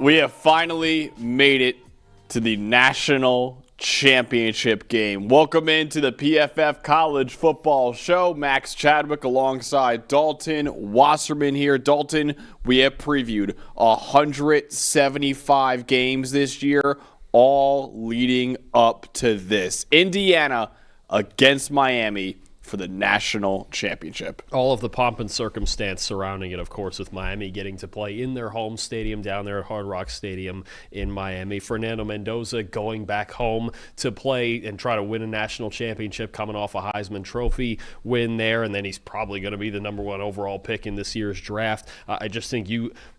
We have finally made it to the national championship game. Welcome into the PFF College Football Show. Max Chadwick alongside Dalton Wasserman here. Dalton, we have previewed 175 games this year, all leading up to this. Indiana against Miami for the national championship. All of the pomp and circumstance surrounding it, of course, with Miami getting to play in their home stadium down there at Hard Rock Stadium in Miami. Fernando Mendoza going back home to play and try to win a national championship, coming off a Heisman Trophy win there, and then he's probably going to be the number one overall pick in this year's draft. I just think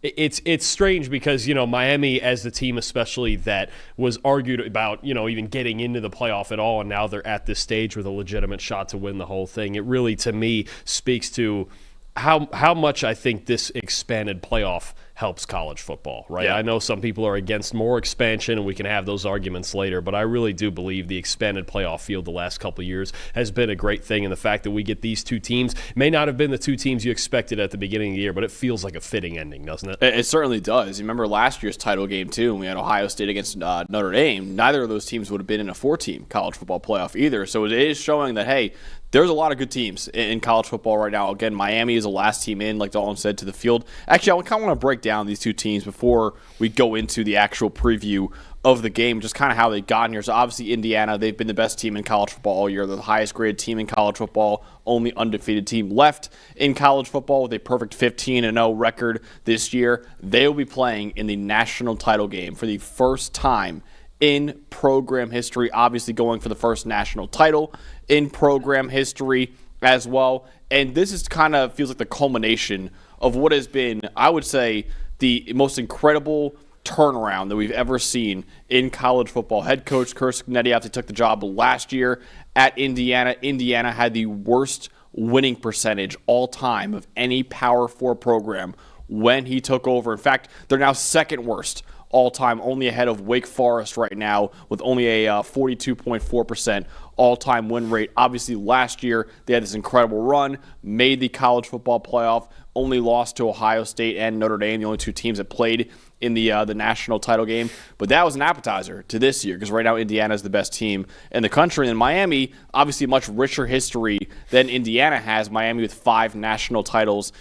it's strange because, Miami as the team especially that was argued about, even getting into the playoff at all, and now they're at this stage with a legitimate shot to win the whole thing. It really, to me, speaks to how much I think this expanded playoff helps college football, right? Yeah. I know some people are against more expansion, and we can have those arguments later, but I really do believe the expanded playoff field the last couple of years has been a great thing, and the fact that we get these two teams may not have been the two teams you expected at the beginning of the year, but it feels like a fitting ending, doesn't it? It certainly does. You remember last year's title game, too, and we had Ohio State against Notre Dame. Neither of those teams would have been in a four-team college football playoff either, so it is showing that, hey, there's a lot of good teams in college football right now. Again, Miami is the last team in, like Dalton said, to the field. Actually, I kind of want to break down these two teams before we go into the actual preview of the game, just kind of how they got in here. So obviously Indiana, they've been the best team in college football all year. They're the highest graded team in college football, only undefeated team left in college football with a perfect 15-0 record this year. They will be playing in the national title game for the first time in program history, obviously going for the first national title in program history as well. And this is kind of feels like the culmination of what has been, I would say, the most incredible turnaround that we've ever seen in college football. Head coach Curtis Connecticut after he took the job last year at Indiana. Indiana had the worst winning percentage all time of any Power 4 program when he took over. In fact, they're now second worst all-time, only ahead of Wake Forest right now with only a 42.4% all-time win rate. Obviously, last year they had this incredible run, made the college football playoff, only lost to Ohio State and Notre Dame, the only two teams that played in the national title game. But that was an appetizer to this year because right now Indiana is the best team in the country. And Miami, obviously a much richer history than Indiana has. Miami with 5 national titles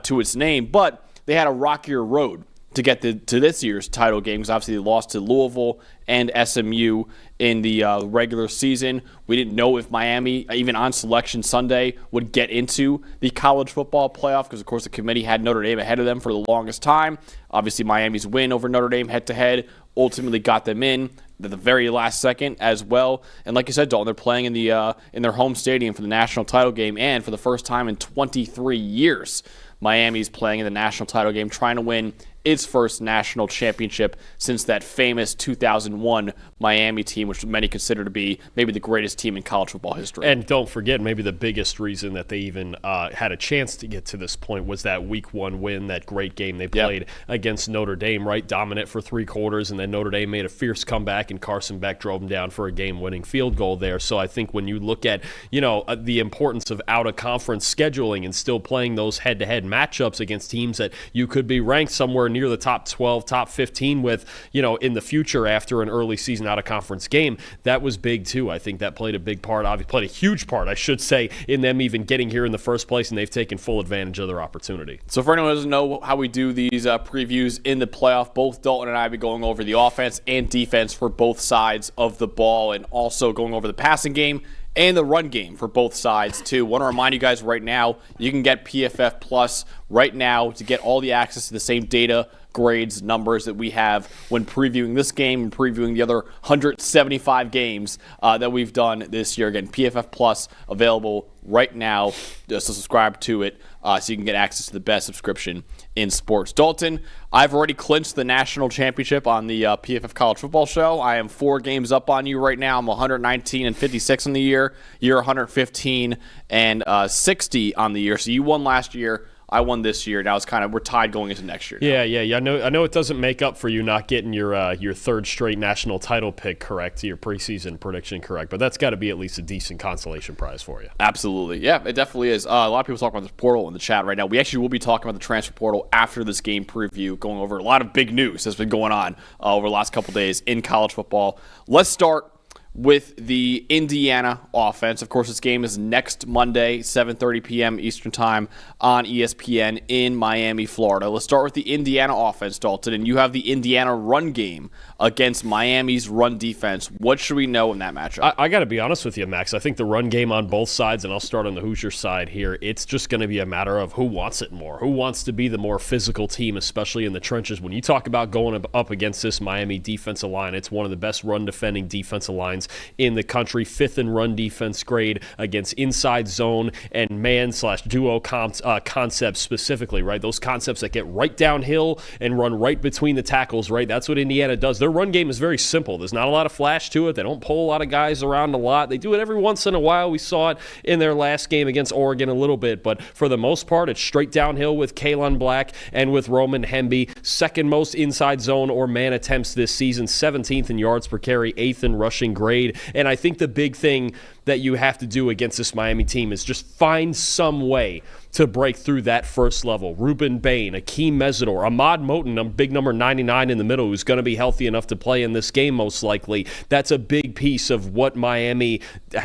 to its name, but they had a rockier road to get to this year's title game because obviously they lost to Louisville and SMU in the regular season. We didn't know if Miami, even on Selection Sunday, would get into the college football playoff because, of course, the committee had Notre Dame ahead of them for the longest time. Obviously, Miami's win over Notre Dame head-to-head ultimately got them in at the very last second as well. And like you said, Dalton, they're playing in their home stadium for the national title game, and for the first time in 23 years, Miami's playing in the national title game, trying to win its first national championship since that famous 2001 Miami team, which many consider to be maybe the greatest team in college football history. And don't forget, maybe the biggest reason that they even had a chance to get to this point was that Week 1 win, that great game they played against Notre Dame, right? Dominant for 3 quarters, and then Notre Dame made a fierce comeback, and Carson Beck drove them down for a game-winning field goal there. So I think when you look at, the importance of out-of-conference scheduling and still playing those head-to-head matchups against teams that you could be ranked somewhere near the top 12, top 15 with, in the future after an early season out-of-conference game, that was big too. I think that played a big part, obviously played a huge part, I should say, in them even getting here in the first place, and they've taken full advantage of their opportunity. So for anyone who doesn't know how we do these previews in the playoff, both Dalton and I will be going over the offense and defense for both sides of the ball, and also going over the passing game and the run game for both sides, too. Want to remind you guys right now, you can get PFF Plus right now to get all the access to the same data, grades, numbers that we have when previewing this game and previewing the other 175 games that we've done this year. Again, PFF Plus available right now. Just to subscribe to it so you can get access to the best subscription in sports. Dalton, I've already clinched the national championship on the PFF College Football Show. I am 4 games up on you right now. I'm 119-56 on the year. You're 115-60 on the year. So you won last year. I won this year. Now we're tied going into next year. Yeah. I know it doesn't make up for you not getting your third straight national title pick correct, your preseason prediction correct, but that's got to be at least a decent consolation prize for you. Absolutely. Yeah, it definitely is. A lot of people talk about the portal in the chat right now. We actually will be talking about the transfer portal after this game preview, going over a lot of big news that's been going on over the last couple days in college football. Let's start with the Indiana offense. Of course, this game is next Monday, 7:30 p.m. Eastern Time on ESPN in Miami, Florida. Let's start with the Indiana offense, Dalton, and you have the Indiana run game against Miami's run defense. What should we know in that matchup? I got to be honest with you, Max. I think the run game on both sides, and I'll start on the Hoosier side here, it's just going to be a matter of who wants it more, who wants to be the more physical team, especially in the trenches. When you talk about going up against this Miami defensive line, it's one of the best run-defending defensive lines in the country, 5th in run defense grade against inside zone and man/duo concepts specifically, right? Those concepts that get right downhill and run right between the tackles, right? That's what Indiana does. Their run game is very simple. There's not a lot of flash to it. They don't pull a lot of guys around a lot. They do it every once in a while. We saw it in their last game against Oregon a little bit, but for the most part, it's straight downhill with Kalen Black and with Roman Hemby. 2nd most inside zone or man attempts this season, 17th in yards per carry, 8th in rushing grade. And I think the big thing that you have to do against this Miami team is just find some way to break through that first level. Ruben Bain, Akeem Mesidor, Ahmad Moten, a big number 99 in the middle, who's going to be healthy enough to play in this game most likely. That's a big piece of what Miami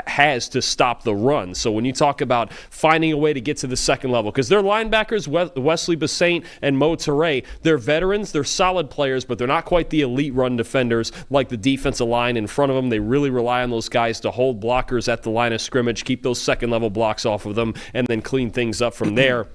has to stop the run. So when you talk about finding a way to get to the second level, because their linebackers, Wesley Basaint and Mo Toure, they're veterans, they're solid players, but they're not quite the elite run defenders like the defensive line in front of them. They really rely on those guys to hold blockers at the line of scrimmage, keep those second level blocks off of them, and then clean things up from there.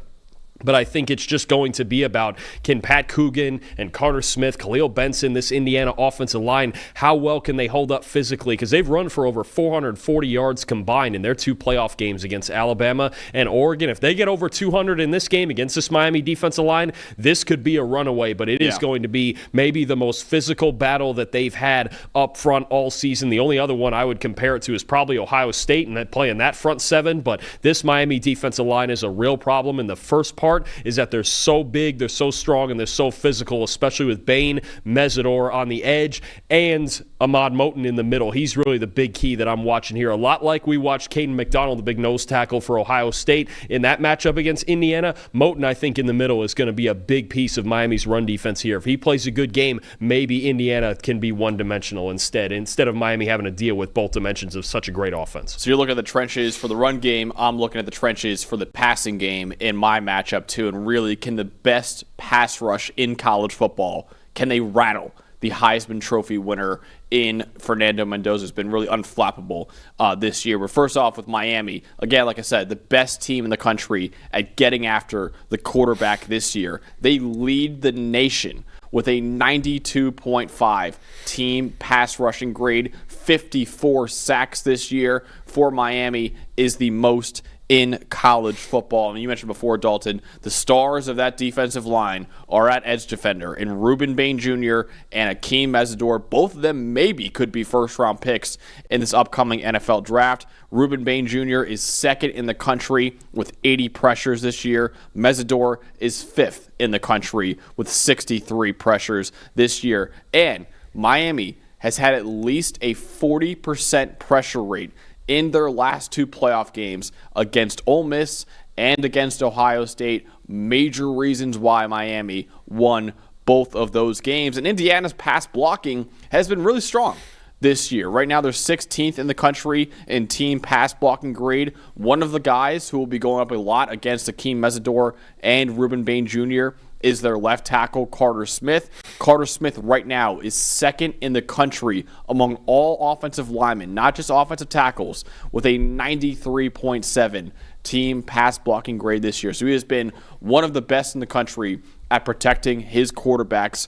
But I think it's just going to be about, can Pat Coogan and Carter Smith, Khalil Benson, this Indiana offensive line, how well can they hold up physically? Because they've run for over 440 yards combined in their 2 playoff games against Alabama and Oregon. If they get over 200 in this game against this Miami defensive line, this could be a runaway. But it is going to be maybe the most physical battle that they've had up front all season. The only other one I would compare it to is probably Ohio State and that playing that front 7. But this Miami defensive line is a real problem in the first part. Is that they're so big, they're so strong, and they're so physical, especially with Bain, Mesidor on the edge, and Ahmad Moten in the middle. He's really the big key that I'm watching here. A lot like we watched Caden McDonald, the big nose tackle for Ohio State, in that matchup against Indiana. Moten, I think, in the middle is going to be a big piece of Miami's run defense here. If he plays a good game, maybe Indiana can be one-dimensional instead of Miami having to deal with both dimensions of such a great offense. So you're looking at the trenches for the run game. I'm looking at the trenches for the passing game in my matchup too. And really, can the best pass rush in college football, can they rattle the Heisman Trophy winner in Fernando Mendoza? Has been really unflappable this year. But first off with Miami, again, like I said, the best team in the country at getting after the quarterback this year. They lead the nation with a 92.5 team pass rushing grade. 54 sacks this year for Miami is the most in college football. And you mentioned before, Dalton, the stars of that defensive line are at edge defender in Ruben Bain Jr. and Akeem Mesidor. Both of them maybe could be first-round picks in this upcoming NFL draft. Ruben Bain Jr. is 2nd in the country with 80 pressures this year. Mesidor is 5th in the country with 63 pressures this year. And Miami has had at least a 40% pressure rate in their last 2 playoff games against Ole Miss and against Ohio State. Major reasons why Miami won both of those games. And Indiana's pass blocking has been really strong this year. Right now, they're 16th in the country in team pass blocking grade. One of the guys who will be going up a lot against Akeem Mesidor and Ruben Bain Jr. is their left tackle, Carter Smith. Carter Smith right now is 2nd in the country among all offensive linemen, not just offensive tackles, with a 93.7 team pass blocking grade this year. So he has been one of the best in the country at protecting his quarterback's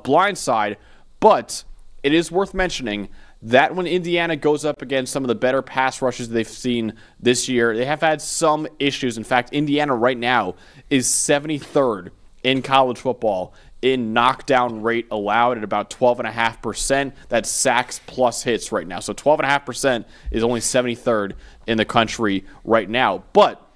blind side. But it is worth mentioning that when Indiana goes up against some of the better pass rushes they've seen this year, they have had some issues. In fact, Indiana right now is 73rd in college football in knockdown rate allowed at about 12.5%. That's sacks plus hits right now. So 12.5% is only 73rd in the country right now. But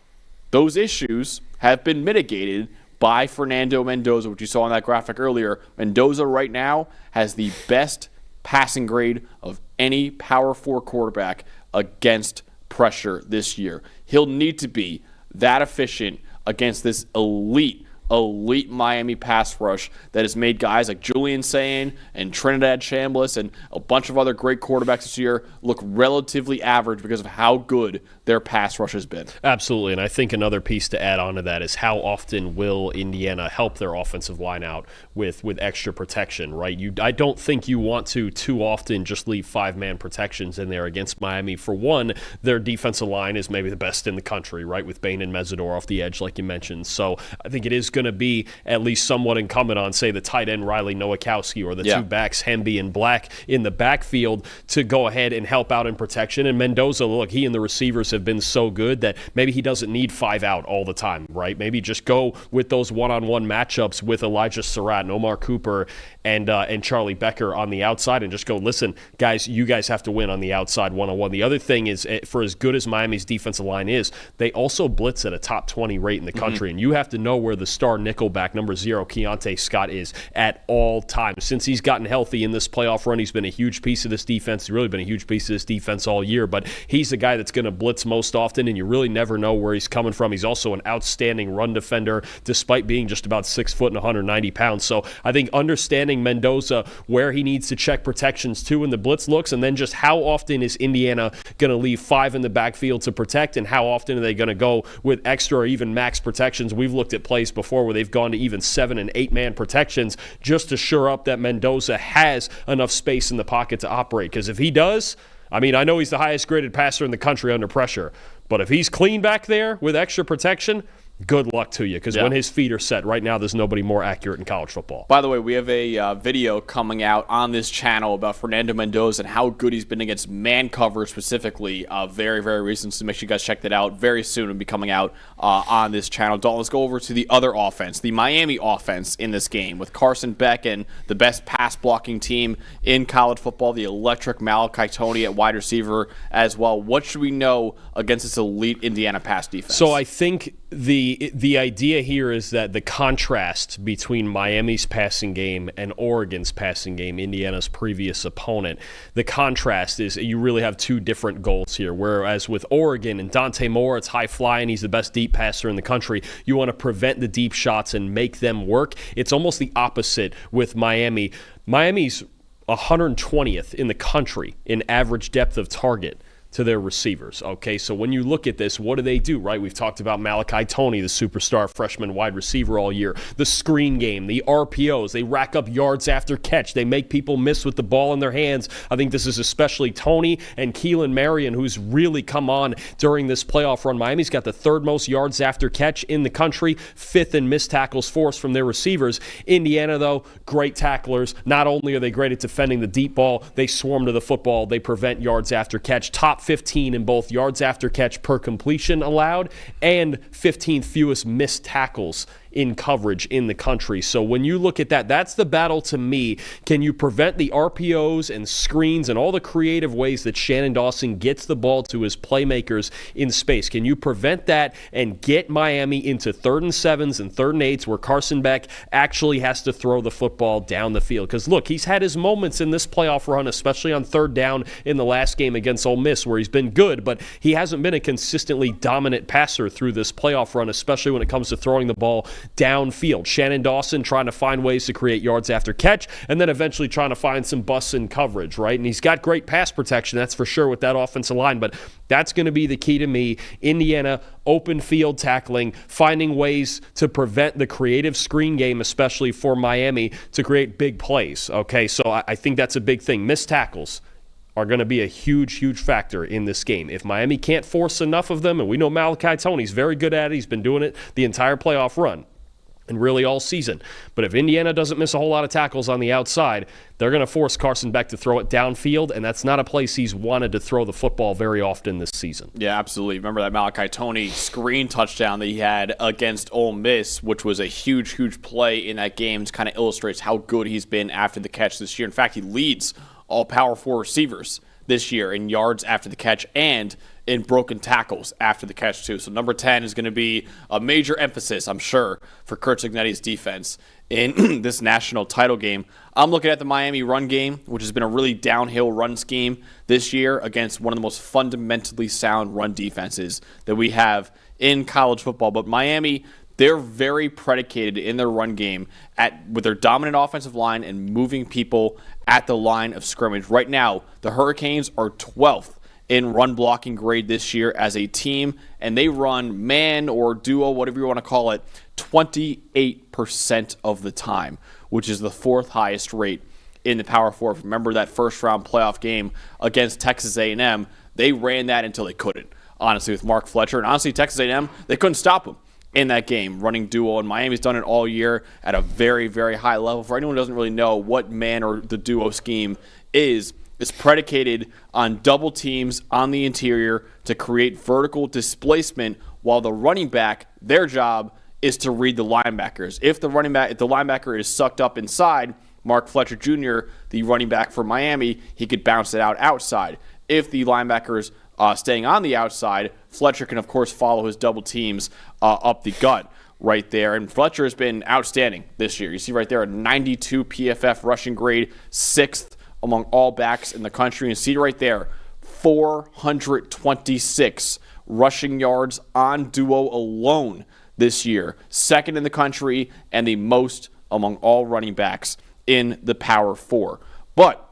those issues have been mitigated by Fernando Mendoza, which you saw in that graphic earlier. Mendoza right now has the best passing grade of any Power 4 quarterback against pressure this year. He'll need to be that efficient against this elite Miami pass rush that has made guys like Julian Sayin and Trinidad Chambliss and a bunch of other great quarterbacks this year look relatively average because of how good their pass rush has been. Absolutely, and I think another piece to add on to that is how often will Indiana help their offensive line out with extra protection, right? I don't think you want to too often just leave 5-man protections in there against Miami. For one, their defensive line is maybe the best in the country, right, with Bain and Mesidor off the edge like you mentioned. So I think it is going to be at least somewhat incumbent on, say, the tight end Riley Nowakowski or the two backs Hemby and Black in the backfield to go ahead and help out in protection. And Mendoza, look, he and the receivers have been so good that maybe he doesn't need 5 out all the time, right? Maybe just go with those one-on-one matchups with Elijah Surratt and Omar Cooper and Charlie Becker on the outside and just go, listen, guys, you guys have to win on the outside one-on-one. The other thing is, for as good as Miami's defensive line is, they also blitz at a top 20 rate in the country, and you have to know where the star nickelback, number 0, Keontae Scott, is at all times. Since he's gotten healthy in this playoff run, he's been a huge piece of this defense. He's really been a huge piece of this defense all year, but he's the guy that's going to blitz most often, and you really never know where he's coming from. He's also an outstanding run defender, despite being just about 6 foot and 190 pounds. So I think understanding Mendoza, where he needs to check protections to in the blitz looks, and then just how often is Indiana going to leave 5 in the backfield to protect, and how often are they going to go with extra or even max protections. We've looked at plays before where they've gone to even 7 and 8-man protections just to shore up that Mendoza has enough space in the pocket to operate. Because if he does, I mean, I know he's the highest graded passer in the country under pressure, but if he's clean back there with extra protection, good luck to you, because when his feet are set, right now there's nobody more accurate in college football. By the way, we have a video coming out on this channel about Fernando Mendoza and how good he's been against man coverage specifically very, very recent, so make sure you guys check that out. Very soon it'll be coming out on this channel. Dalton, let's go over to the other offense, the Miami offense in this game with Carson Beck and the best pass blocking team in college football, the electric Malachi Toney at wide receiver as well. What should we know against this elite Indiana pass defense? So I think the idea here is that the contrast between Miami's passing game and Oregon's passing game, Indiana's previous opponent, the contrast is you really have 2 different goals here. Whereas with Oregon and Dante Moore, it's high flying, he's the best deep passer in the country. You want to prevent the deep shots and make them work. It's almost the opposite with Miami. Miami's 120th in the country in average depth of target to their receivers. Okay, so when you look at this, what do, right? We've talked about Malachi Toney, the superstar freshman wide receiver all year. The screen game, the RPOs, they rack up yards after catch. They make people miss with the ball in their hands. I think this is especially Toney and Keelan Marion, who's really come on during this playoff run. Miami's got the 3rd most yards after catch in the country, 5th in missed tackles forced from their receivers. Indiana, though, great tacklers. Not only are they great at defending the deep ball, they swarm to the football. They prevent yards after catch. Top 15 in both yards after catch per completion allowed and 15th fewest missed tackles in coverage in the country. So when you look at that, that's the battle to me. Can you prevent the RPOs and screens and all the creative ways that Shannon Dawson gets the ball to his playmakers in space? Can you prevent that and get Miami into 3rd and 7s and 3rd and 8s where Carson Beck actually has to throw the football down the field? Because look, he's had his moments in this playoff run, especially on 3rd down in the last game against Ole Miss where he's been good, but he hasn't been a consistently dominant passer through this playoff run, especially when it comes to throwing the ball downfield. Shannon Dawson trying to find ways to create yards after catch and then eventually trying to find some busts in coverage, right? And he's got great pass protection, that's for sure, with that offensive line, but that's going to be the key to me. Indiana, open field tackling, finding ways to prevent the creative screen game, especially for Miami, to create big plays. Okay, so I think that's a big thing. Missed tackles are going to be a huge, huge factor in this game. If Miami can't force enough of them, and we know Malachi Toney's very good at it, he's been doing it the entire playoff run and really all season. But if Indiana doesn't miss a whole lot of tackles on the outside, they're going to force Carson Beck to throw it downfield, and that's not a place he's wanted to throw the football very often this season. Yeah, absolutely. Remember that Malachi Toney screen touchdown that he had against Ole Miss, which was a huge, huge play in that game. It kind of illustrates how good he's been after the catch this year. In fact, he leads all Power 4 receivers this year in yards after the catch and in broken tackles after the catch, too. So number 10 is going to be a major emphasis, I'm sure, for Curt Cignetti's defense in this national title game. I'm looking at the Miami run game, which has been a really downhill run scheme this year against one of the most fundamentally sound run defenses that we have in college football. But Miami, they're very predicated in their run game with their dominant offensive line and moving people at the line of scrimmage. Right now, the Hurricanes are 12th in run blocking grade this year as a team, and they run man or duo, whatever you want to call it, 28% of the time, which is the fourth highest rate in the Power Four. Remember that first-round playoff game against Texas A&M? They ran that until they couldn't, honestly, with Mark Fletcher. And honestly, Texas A&M, they couldn't stop them in that game, running duo, and Miami's done it all year at a very, very high level. For anyone who doesn't really know what man or the duo scheme is, it's predicated on double teams on the interior to create vertical displacement, while the running back, their job is to read the linebackers. If the linebacker is sucked up inside, Mark Fletcher Jr., the running back for Miami, he could bounce it out outside. If the linebacker is staying on the outside, Fletcher can, of course, follow his double teams up the gut right there. And Fletcher has been outstanding this year. You see right there a 92 PFF rushing grade, 6th among all backs in the country. And see right there, 426 rushing yards on duo alone this year, 2nd in the country and the most among all running backs in the Power Four. But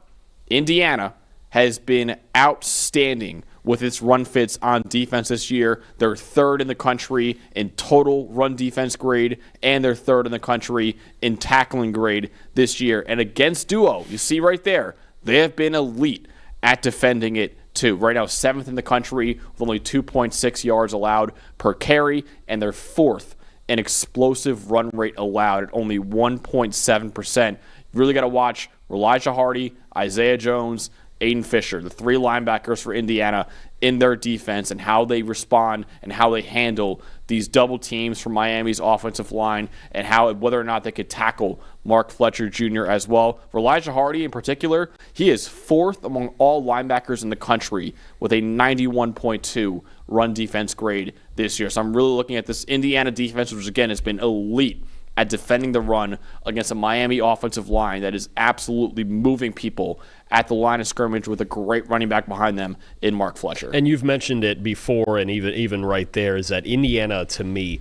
Indiana has been outstanding with its run fits on defense this year. They're 3rd in the country in total run defense grade, and they're 3rd in the country in tackling grade this year. And against duo, you see right there, they have been elite at defending it too. Right now, 7th in the country with only 2.6 yards allowed per carry, and they're 4th in explosive run rate allowed at only 1.7%. You really got to watch Elijah Hardy, Isaiah Jones, Aiden Fisher, the 3 linebackers for Indiana, in their defense and how they respond and how they handle these double teams from Miami's offensive line, and whether or not they could tackle Mark Fletcher Jr. as well. For Elijah Hardy in particular, he is 4th among all linebackers in the country with a 91.2 run defense grade this year. So I'm really looking at this Indiana defense, which again has been elite at defending the run against a Miami offensive line that is absolutely moving people at the line of scrimmage with a great running back behind them in Mark Fletcher. And you've mentioned it before, and even right there, is that Indiana, to me,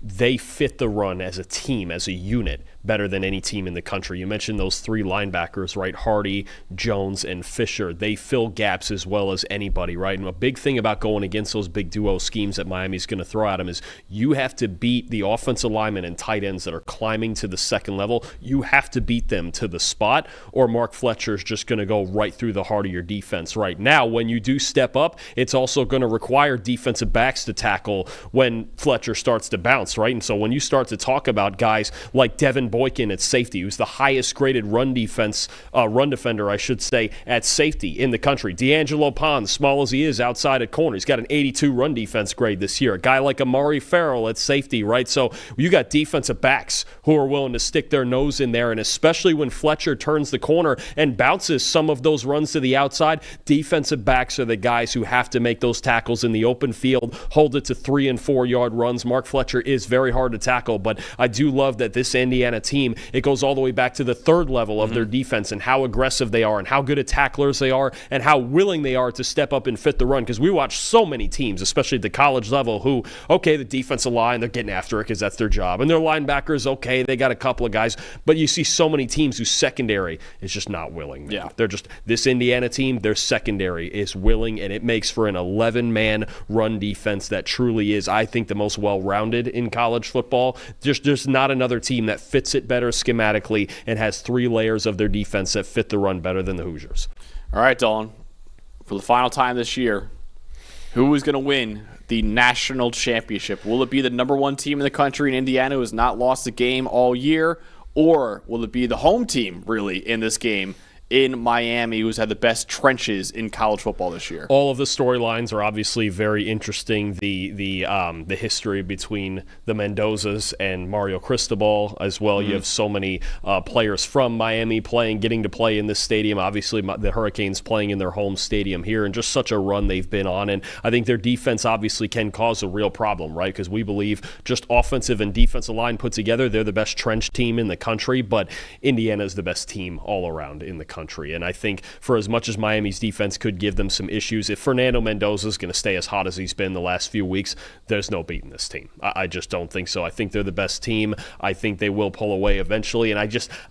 they fit the run as a team, as a unit, better than any team in the country. You mentioned those 3 linebackers, right? Hardy, Jones, and Fisher. They fill gaps as well as anybody, right? And a big thing about going against those big duo schemes that Miami's going to throw at them is you have to beat the offensive linemen and tight ends that are climbing to the second level. You have to beat them to the spot, or Mark Fletcher's just going to go right through the heart of your defense right now. When you do step up, it's also going to require defensive backs to tackle when Fletcher starts to bounce, right? And so when you start to talk about guys like Devin Boykin at safety, who's the highest graded run defender, I should say, at safety in the country. D'Angelo Pond, small as he is outside at corner, he's got an 82 run defense grade this year. A guy like Amari Farrell at safety, right? So you got defensive backs who are willing to stick their nose in there, and especially when Fletcher turns the corner and bounces some of those runs to the outside, defensive backs are the guys who have to make those tackles in the open field, hold it to 3 and 4 yard runs. Mark Fletcher is very hard to tackle, but I do love that this Indiana team, it goes all the way back to the 3rd level of their defense and how aggressive they are and how good at tacklers they are and how willing they are to step up and fit the run. Because we watch so many teams, especially at the college level, who, okay, the defensive line, they're getting after it because that's their job. And their linebackers, okay, they got a couple of guys. But you see so many teams whose secondary is just not willing. Yeah. They're just, this Indiana team, their secondary is willing, and it makes for an 11-man run defense that truly is, I think, the most well-rounded in college football. There's not another team that fits it better schematically and has 3 layers of their defense that fit the run better than the Hoosiers. All right, Dalton, for the final time this year, who is going to win the national championship? Will it be the number 1 team in the country in Indiana who has not lost a game all year, or will it be the home team, really, in this game in Miami who's had the best trenches in college football this year? All of the storylines are obviously very interesting. The history between the Mendozas and Mario Cristobal as well. You have so many players from Miami getting to play in this stadium. Obviously, the Hurricanes playing in their home stadium here, and just such a run they've been on. And I think their defense obviously can cause a real problem, right? Because we believe just offensive and defensive line put together, they're the best trench team in the country, but Indiana is the best team all around in the country. And I think for as much as Miami's defense could give them some issues, if Fernando Mendoza is going to stay as hot as he's been the last few weeks, there's no beating this team. I just don't think so. I think they're the best team. I think they will pull away eventually, and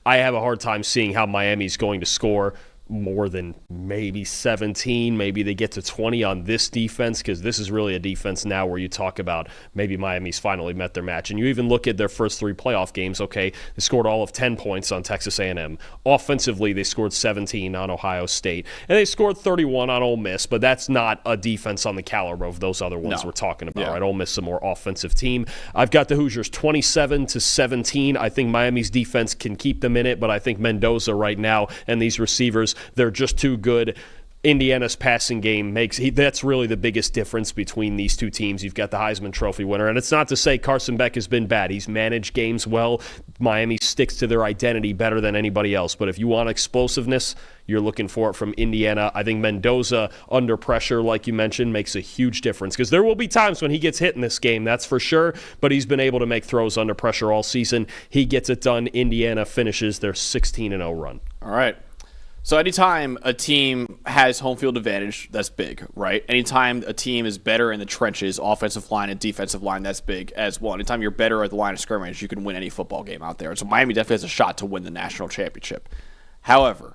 I have a hard time seeing how Miami's going to score more than maybe 17, maybe they get to 20 on this defense, because this is really a defense now where you talk about maybe Miami's finally met their match. And you even look at their first 3 playoff games, okay, they scored all of 10 points on Texas A&M. Offensively, they scored 17 on Ohio State, and they scored 31 on Ole Miss, but that's not a defense on the caliber of those other ones we're talking about, right? Ole Miss is a more offensive team. I've got the Hoosiers 27-17. I think Miami's defense can keep them in it, but I think Mendoza right now and these receivers, they're just too good. Indiana's passing game that's really the biggest difference between these two teams. You've got the Heisman Trophy winner, and it's not to say Carson Beck has been bad. He's managed games well. Miami sticks to their identity better than anybody else. But if you want explosiveness, you're looking for it from Indiana. I think Mendoza, under pressure, like you mentioned, makes a huge difference, because there will be times when he gets hit in this game, that's for sure, but he's been able to make throws under pressure all season. He gets it done. Indiana finishes their 16-0 run. All right. So anytime a team has home field advantage, that's big, right? Anytime a team is better in the trenches, offensive line and defensive line, that's big as well. Anytime you're better at the line of scrimmage, you can win any football game out there. So Miami definitely has a shot to win the national championship. However,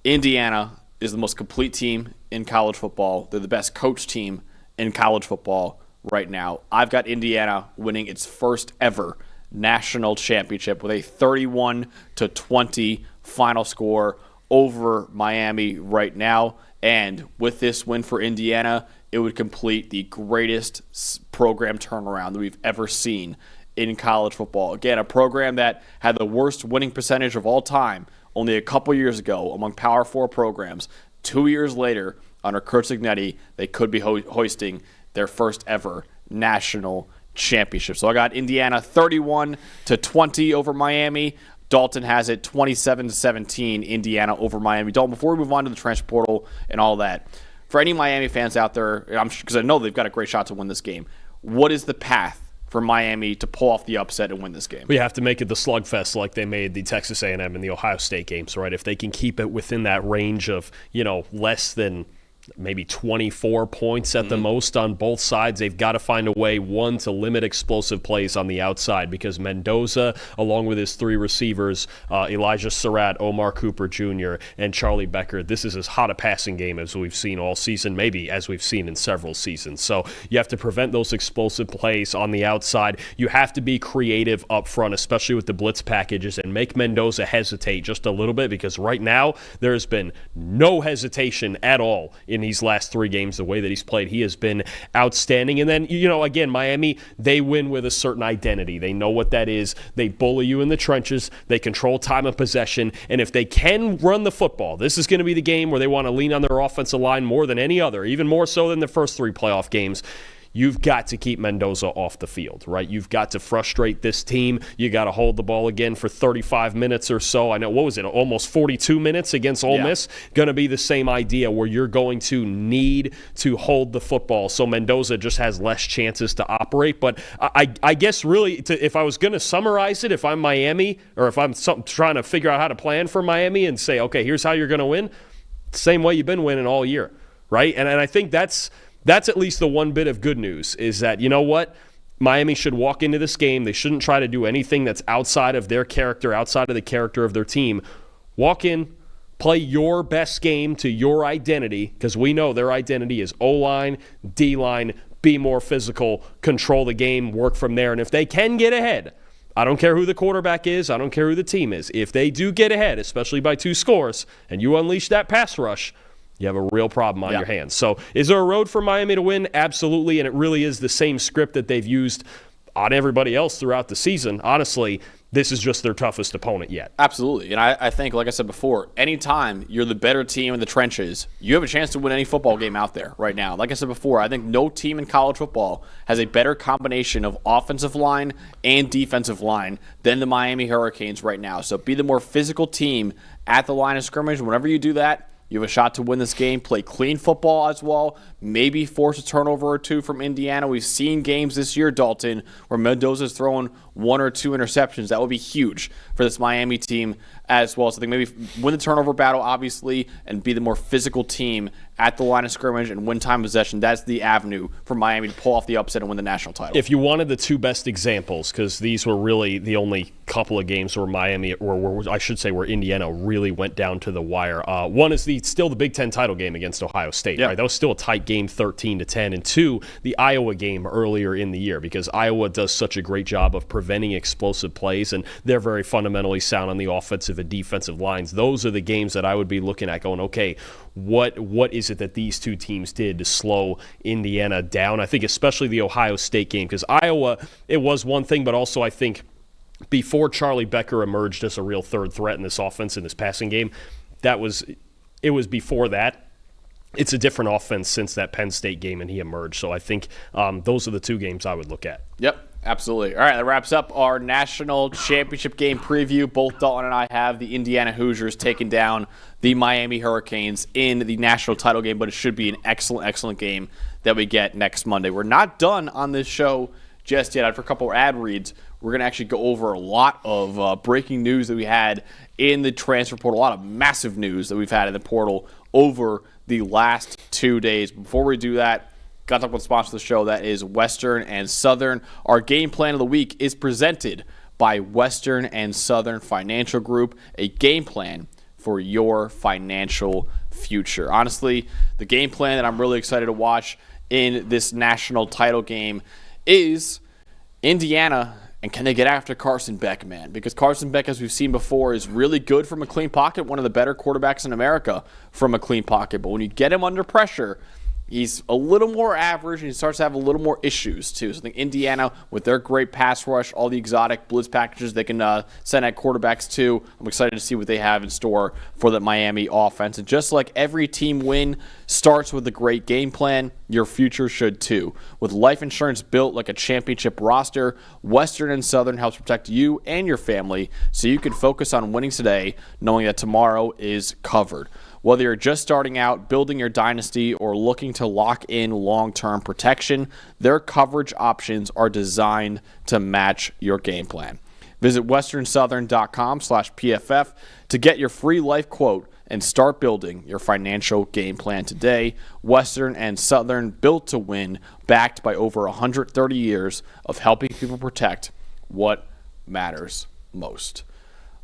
Indiana is the most complete team in college football. They're the best coached team in college football right now. I've got Indiana winning its first ever national championship with a 31-20 final score over Miami right now. And with this win for Indiana, it would complete the greatest program turnaround that we've ever seen in college football. Again, a program that had the worst winning percentage of all time only a couple years ago among Power 4 programs. 2 years later, under Curt Cignetti, they could be hoisting their first ever national championship. So I got Indiana 31-20 over Miami. Dalton has it 27-17, Indiana over Miami. Dalton, before we move on to the transfer portal and all that, for any Miami fans out there, because I know they've got a great shot to win this game, what is the path for Miami to pull off the upset and win this game? We have to make it the slugfest like they made the Texas A&M and the Ohio State games, right? If they can keep it within that range of, less than maybe 24 points at the most on both sides, they've got to find a way, one, to limit explosive plays on the outside, because Mendoza, along with his 3 receivers, Elijah Surratt, Omar Cooper Jr., and Charlie Becker, this is as hot a passing game as we've seen all season, maybe as we've seen in several seasons. So you have to prevent those explosive plays on the outside. You have to be creative up front, especially with the blitz packages, and make Mendoza hesitate just a little bit, because right now there has been no hesitation at all in these last 3 games. The way that he's played, he has been outstanding. And then, again, Miami, they win with a certain identity. They know what that is. They bully you in the trenches. They control time of possession. And if they can run the football, this is going to be the game where they want to lean on their offensive line more than any other, even more so than the first 3 playoff games. You've got to keep Mendoza off the field, right? You've got to frustrate this team. You got to hold the ball again for 35 minutes or so. I know, what was it, almost 42 minutes against Ole Miss? Going to be the same idea where you're going to need to hold the football, so Mendoza just has less chances to operate. But I guess really, if I was going to summarize it, if I'm Miami, or if I'm trying to figure out how to plan for Miami and say, okay, here's how you're going to win, same way you've been winning all year, right? And I think that's at least the one bit of good news, is that, you know what? Miami should walk into this game. They shouldn't try to do anything that's outside of their character, outside of the character of their team. Walk in, play your best game to your identity, because we know their identity is O-line, D-line, be more physical, control the game, work from there. And if they can get ahead, I don't care who the quarterback is, I don't care who the team is. If they do get ahead, especially by 2 scores, and you unleash that pass rush, you have a real problem on your hands. So is there a road for Miami to win? Absolutely, and it really is the same script that they've used on everybody else throughout the season. Honestly, This is just their toughest opponent yet. Absolutely. And I think, like I said before, anytime you're the better team in the trenches, you have a chance to win any football game out there right now. Like I said before, I think no team in college football has a better combination of offensive line and defensive line than the Miami Hurricanes right now. So be the more physical team at the line of scrimmage. Whenever you do that, you have a shot to win this game. Play clean football as well. Maybe force a turnover or two from Indiana. We've seen games this year, Dalton, where Mendoza's throwing 1 or 2 interceptions. That would be huge for this Miami team as well. So I think maybe win the turnover battle, obviously, and be the more physical team at the line of scrimmage and win time possession. That's the avenue for Miami to pull off the upset and win the national title. If you wanted the 2 best examples, because these were really the only couple of games where Miami, or I should say where Indiana really went down to the wire. One is still the Big Ten title game against Ohio State. Right? That was still a tight game, 13-10. And 2, the Iowa game earlier in the year, because Iowa does such a great job of preventing explosive plays, and they're very fundamentally sound on the offensive and defensive lines. Those are the games that I would be looking at going, okay, what is it that these 2 teams did to slow Indiana down? I think especially the Ohio State game, because Iowa, it was one thing, but also I think before Charlie Becker emerged as a real third threat in this offense, in this passing game, it was before that. It's a different offense since that Penn State game and he emerged. So I think those are the 2 games I would look at. Yep. Absolutely. All right, that wraps up our national championship game preview. Both Dalton and I have the Indiana Hoosiers taking down the Miami Hurricanes in the national title game, but it should be an excellent, excellent game that we get next Monday. We're not done on this show just yet. After a couple of ad reads, we're going to actually go over a lot of breaking news that we had in the transfer portal, a lot of massive news that we've had in the portal over the last 2 days. Before we do that, got to talk about the sponsor of the show. That is Western and Southern. Our game plan of the week is presented by Western and Southern Financial Group, a game plan for your financial future. Honestly, the game plan that I'm really excited to watch in this national title game is Indiana, and can they get after Carson Beck, man? Because Carson Beck, as we've seen before, is really good from a clean pocket, one of the better quarterbacks in America from a clean pocket. But when you get him under pressure, he's a little more average, and he starts to have a little more issues, too. So I think Indiana, with their great pass rush, all the exotic blitz packages they can send at quarterbacks, too, I'm excited to see what they have in store for the Miami offense. And just like every team win starts with a great game plan, your future should, too. With life insurance built like a championship roster, Western and Southern helps protect you and your family so you can focus on winning today, knowing that tomorrow is covered. Whether you're just starting out, building your dynasty, or looking to lock in long-term protection, their coverage options are designed to match your game plan. Visit westernsouthern.com/PFF to get your free life quote and start building your financial game plan today. Western and Southern, built to win, backed by over 130 years of helping people protect what matters most.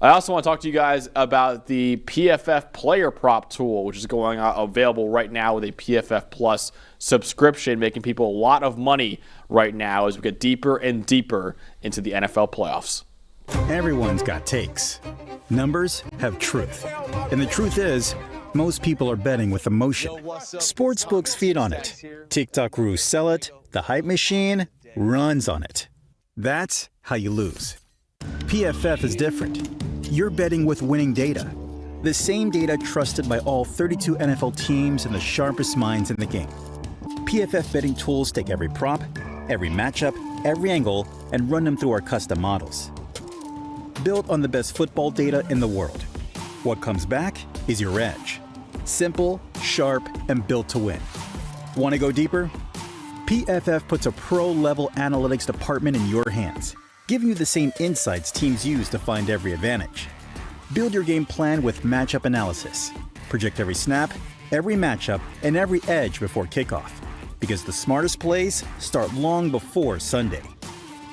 I also want to talk to you guys about the PFF Player Prop tool, which is going available right now with a PFF Plus subscription, making people a lot of money right now as we get deeper and deeper into the NFL playoffs. Everyone's got takes. Numbers have truth. And the truth is, most people are betting with emotion. Sportsbooks feed on it. TikTok gurus sell it. The hype machine runs on it. That's how you lose. PFF is different. You're betting with winning data. The same data trusted by all 32 NFL teams and the sharpest minds in the game. PFF betting tools take every prop, every matchup, every angle, and run them through our custom models. Built on the best football data in the world. What comes back is your edge. Simple, sharp, and built to win. Want to go deeper? PFF puts a pro-level analytics department in your hands, giving you the same insights teams use to find every advantage. Build your game plan with matchup analysis. Project every snap, every matchup, and every edge before kickoff. Because the smartest plays start long before Sunday.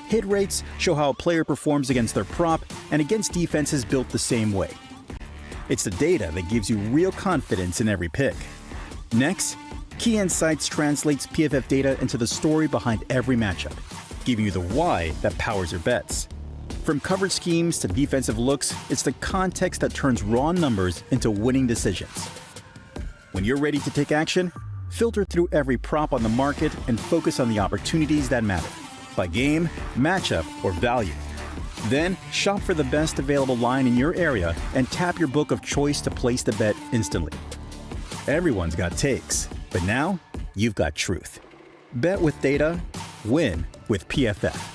Hit rates show how a player performs against their prop and against defenses built the same way. It's the data that gives you real confidence in every pick. Next, Key Insights translates PFF data into the story behind every matchup, giving you the why that powers your bets. From coverage schemes to defensive looks, it's the context that turns raw numbers into winning decisions. When you're ready to take action, filter through every prop on the market and focus on the opportunities that matter, by game, matchup, or value. Then, shop for the best available line in your area and tap your book of choice to place the bet instantly. Everyone's got takes, but now you've got truth. Bet with data, win with PFF.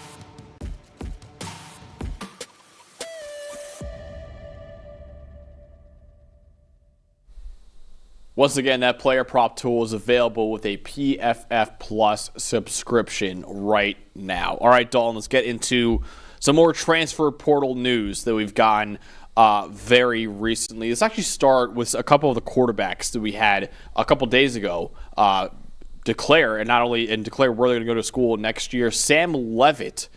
Once again, that player prop tool is available with a PFF Plus subscription right now. All right, Dalton, let's get into some more transfer portal news that we've gotten very recently. Let's actually start with a couple of the quarterbacks that we had a couple days ago declare where they're going to go to school next year. Sam Leavitt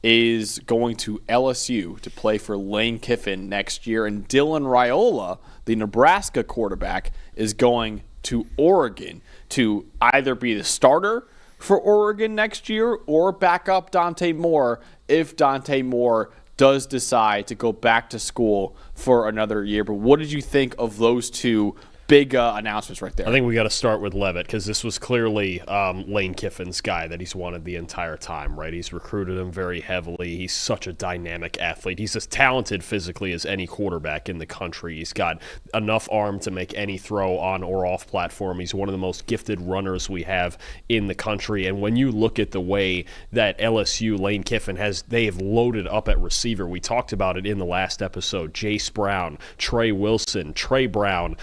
is going to LSU to play for Lane Kiffin next year, and Dylan Raiola, the Nebraska quarterback, is going to Oregon to either be the starter for Oregon next year or back up Dante Moore if Dante Moore does decide to go back to school for another year. But what did you think of those two big announcements right there? I think we got to start with Leavitt because this was clearly Lane Kiffin's guy that he's wanted the entire time, right? He's recruited him very heavily. He's such a dynamic athlete. He's as talented physically as any quarterback in the country. He's got enough arm to make any throw on or off platform. He's one of the most gifted runners we have in the country. And when you look at the way that LSU, Lane Kiffin, they have loaded up at receiver, we talked about it in the last episode. Jace Brown, Trey Wilson, Trey Brown,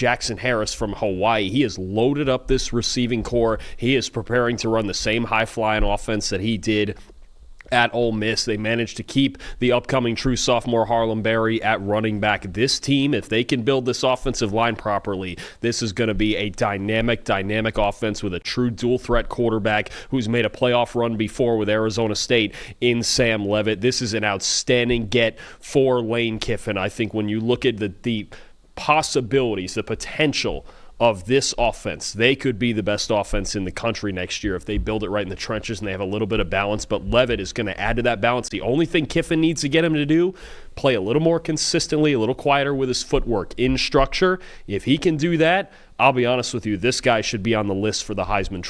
Jackson Harris from Hawaii. He has loaded up this receiving core. He is preparing to run the same high-flying offense that he did at Ole Miss. They managed to keep the upcoming true sophomore Harlem Berry at running back. This team, if they can build this offensive line properly, this is going to be a dynamic offense with a true dual-threat quarterback who's made a playoff run before with Arizona State in Sam Leavitt. This is an outstanding get for Lane Kiffin. I think when you look at the possibilities, the potential of this offense, they could be the best offense in the country next year if they build it right in the trenches and they have a little bit of balance. But Leavitt is going to add to that balance. The only thing Kiffin needs to get him to do, play a little more consistently, a little quieter with his footwork in structure. If he can do that, I'll be honest with you, this guy should be on the list for the Heisman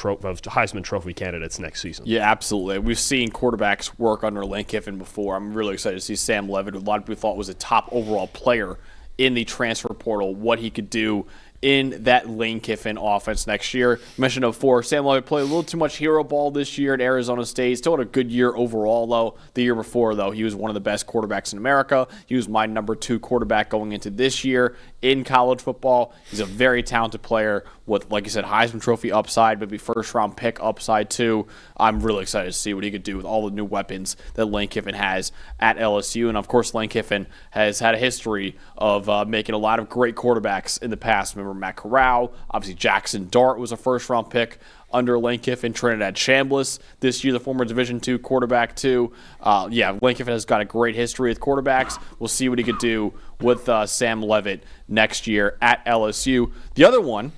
Trophy candidates next season. Yeah, absolutely. We've seen quarterbacks work under Lane Kiffin before. I'm really excited to see Sam Leavitt, who a lot of people thought was a top overall player in the transfer portal, what he could do in that Lane Kiffin offense next year. You mentioned before, Sam Leavitt played a little too much hero ball this year at Arizona State. Still had a good year overall, though. The year before, though, he was one of the best quarterbacks in America. He was my number 2 quarterback going into this year in college football. He's a very talented player with, like you said, Heisman Trophy upside, maybe first-round pick upside, too. I'm really excited to see what he could do with all the new weapons that Lane Kiffin has at LSU. And, of course, Lane Kiffin has had a history of making a lot of great quarterbacks in the past. Remember Matt Corral, obviously Jackson Dart was a first-round pick under Lane Kiffin. Trinidad Chambliss this year, the former Division II quarterback too. Lane Kiffin has got a great history with quarterbacks. We'll see what he could do with Sam Leavitt next year at LSU. The other one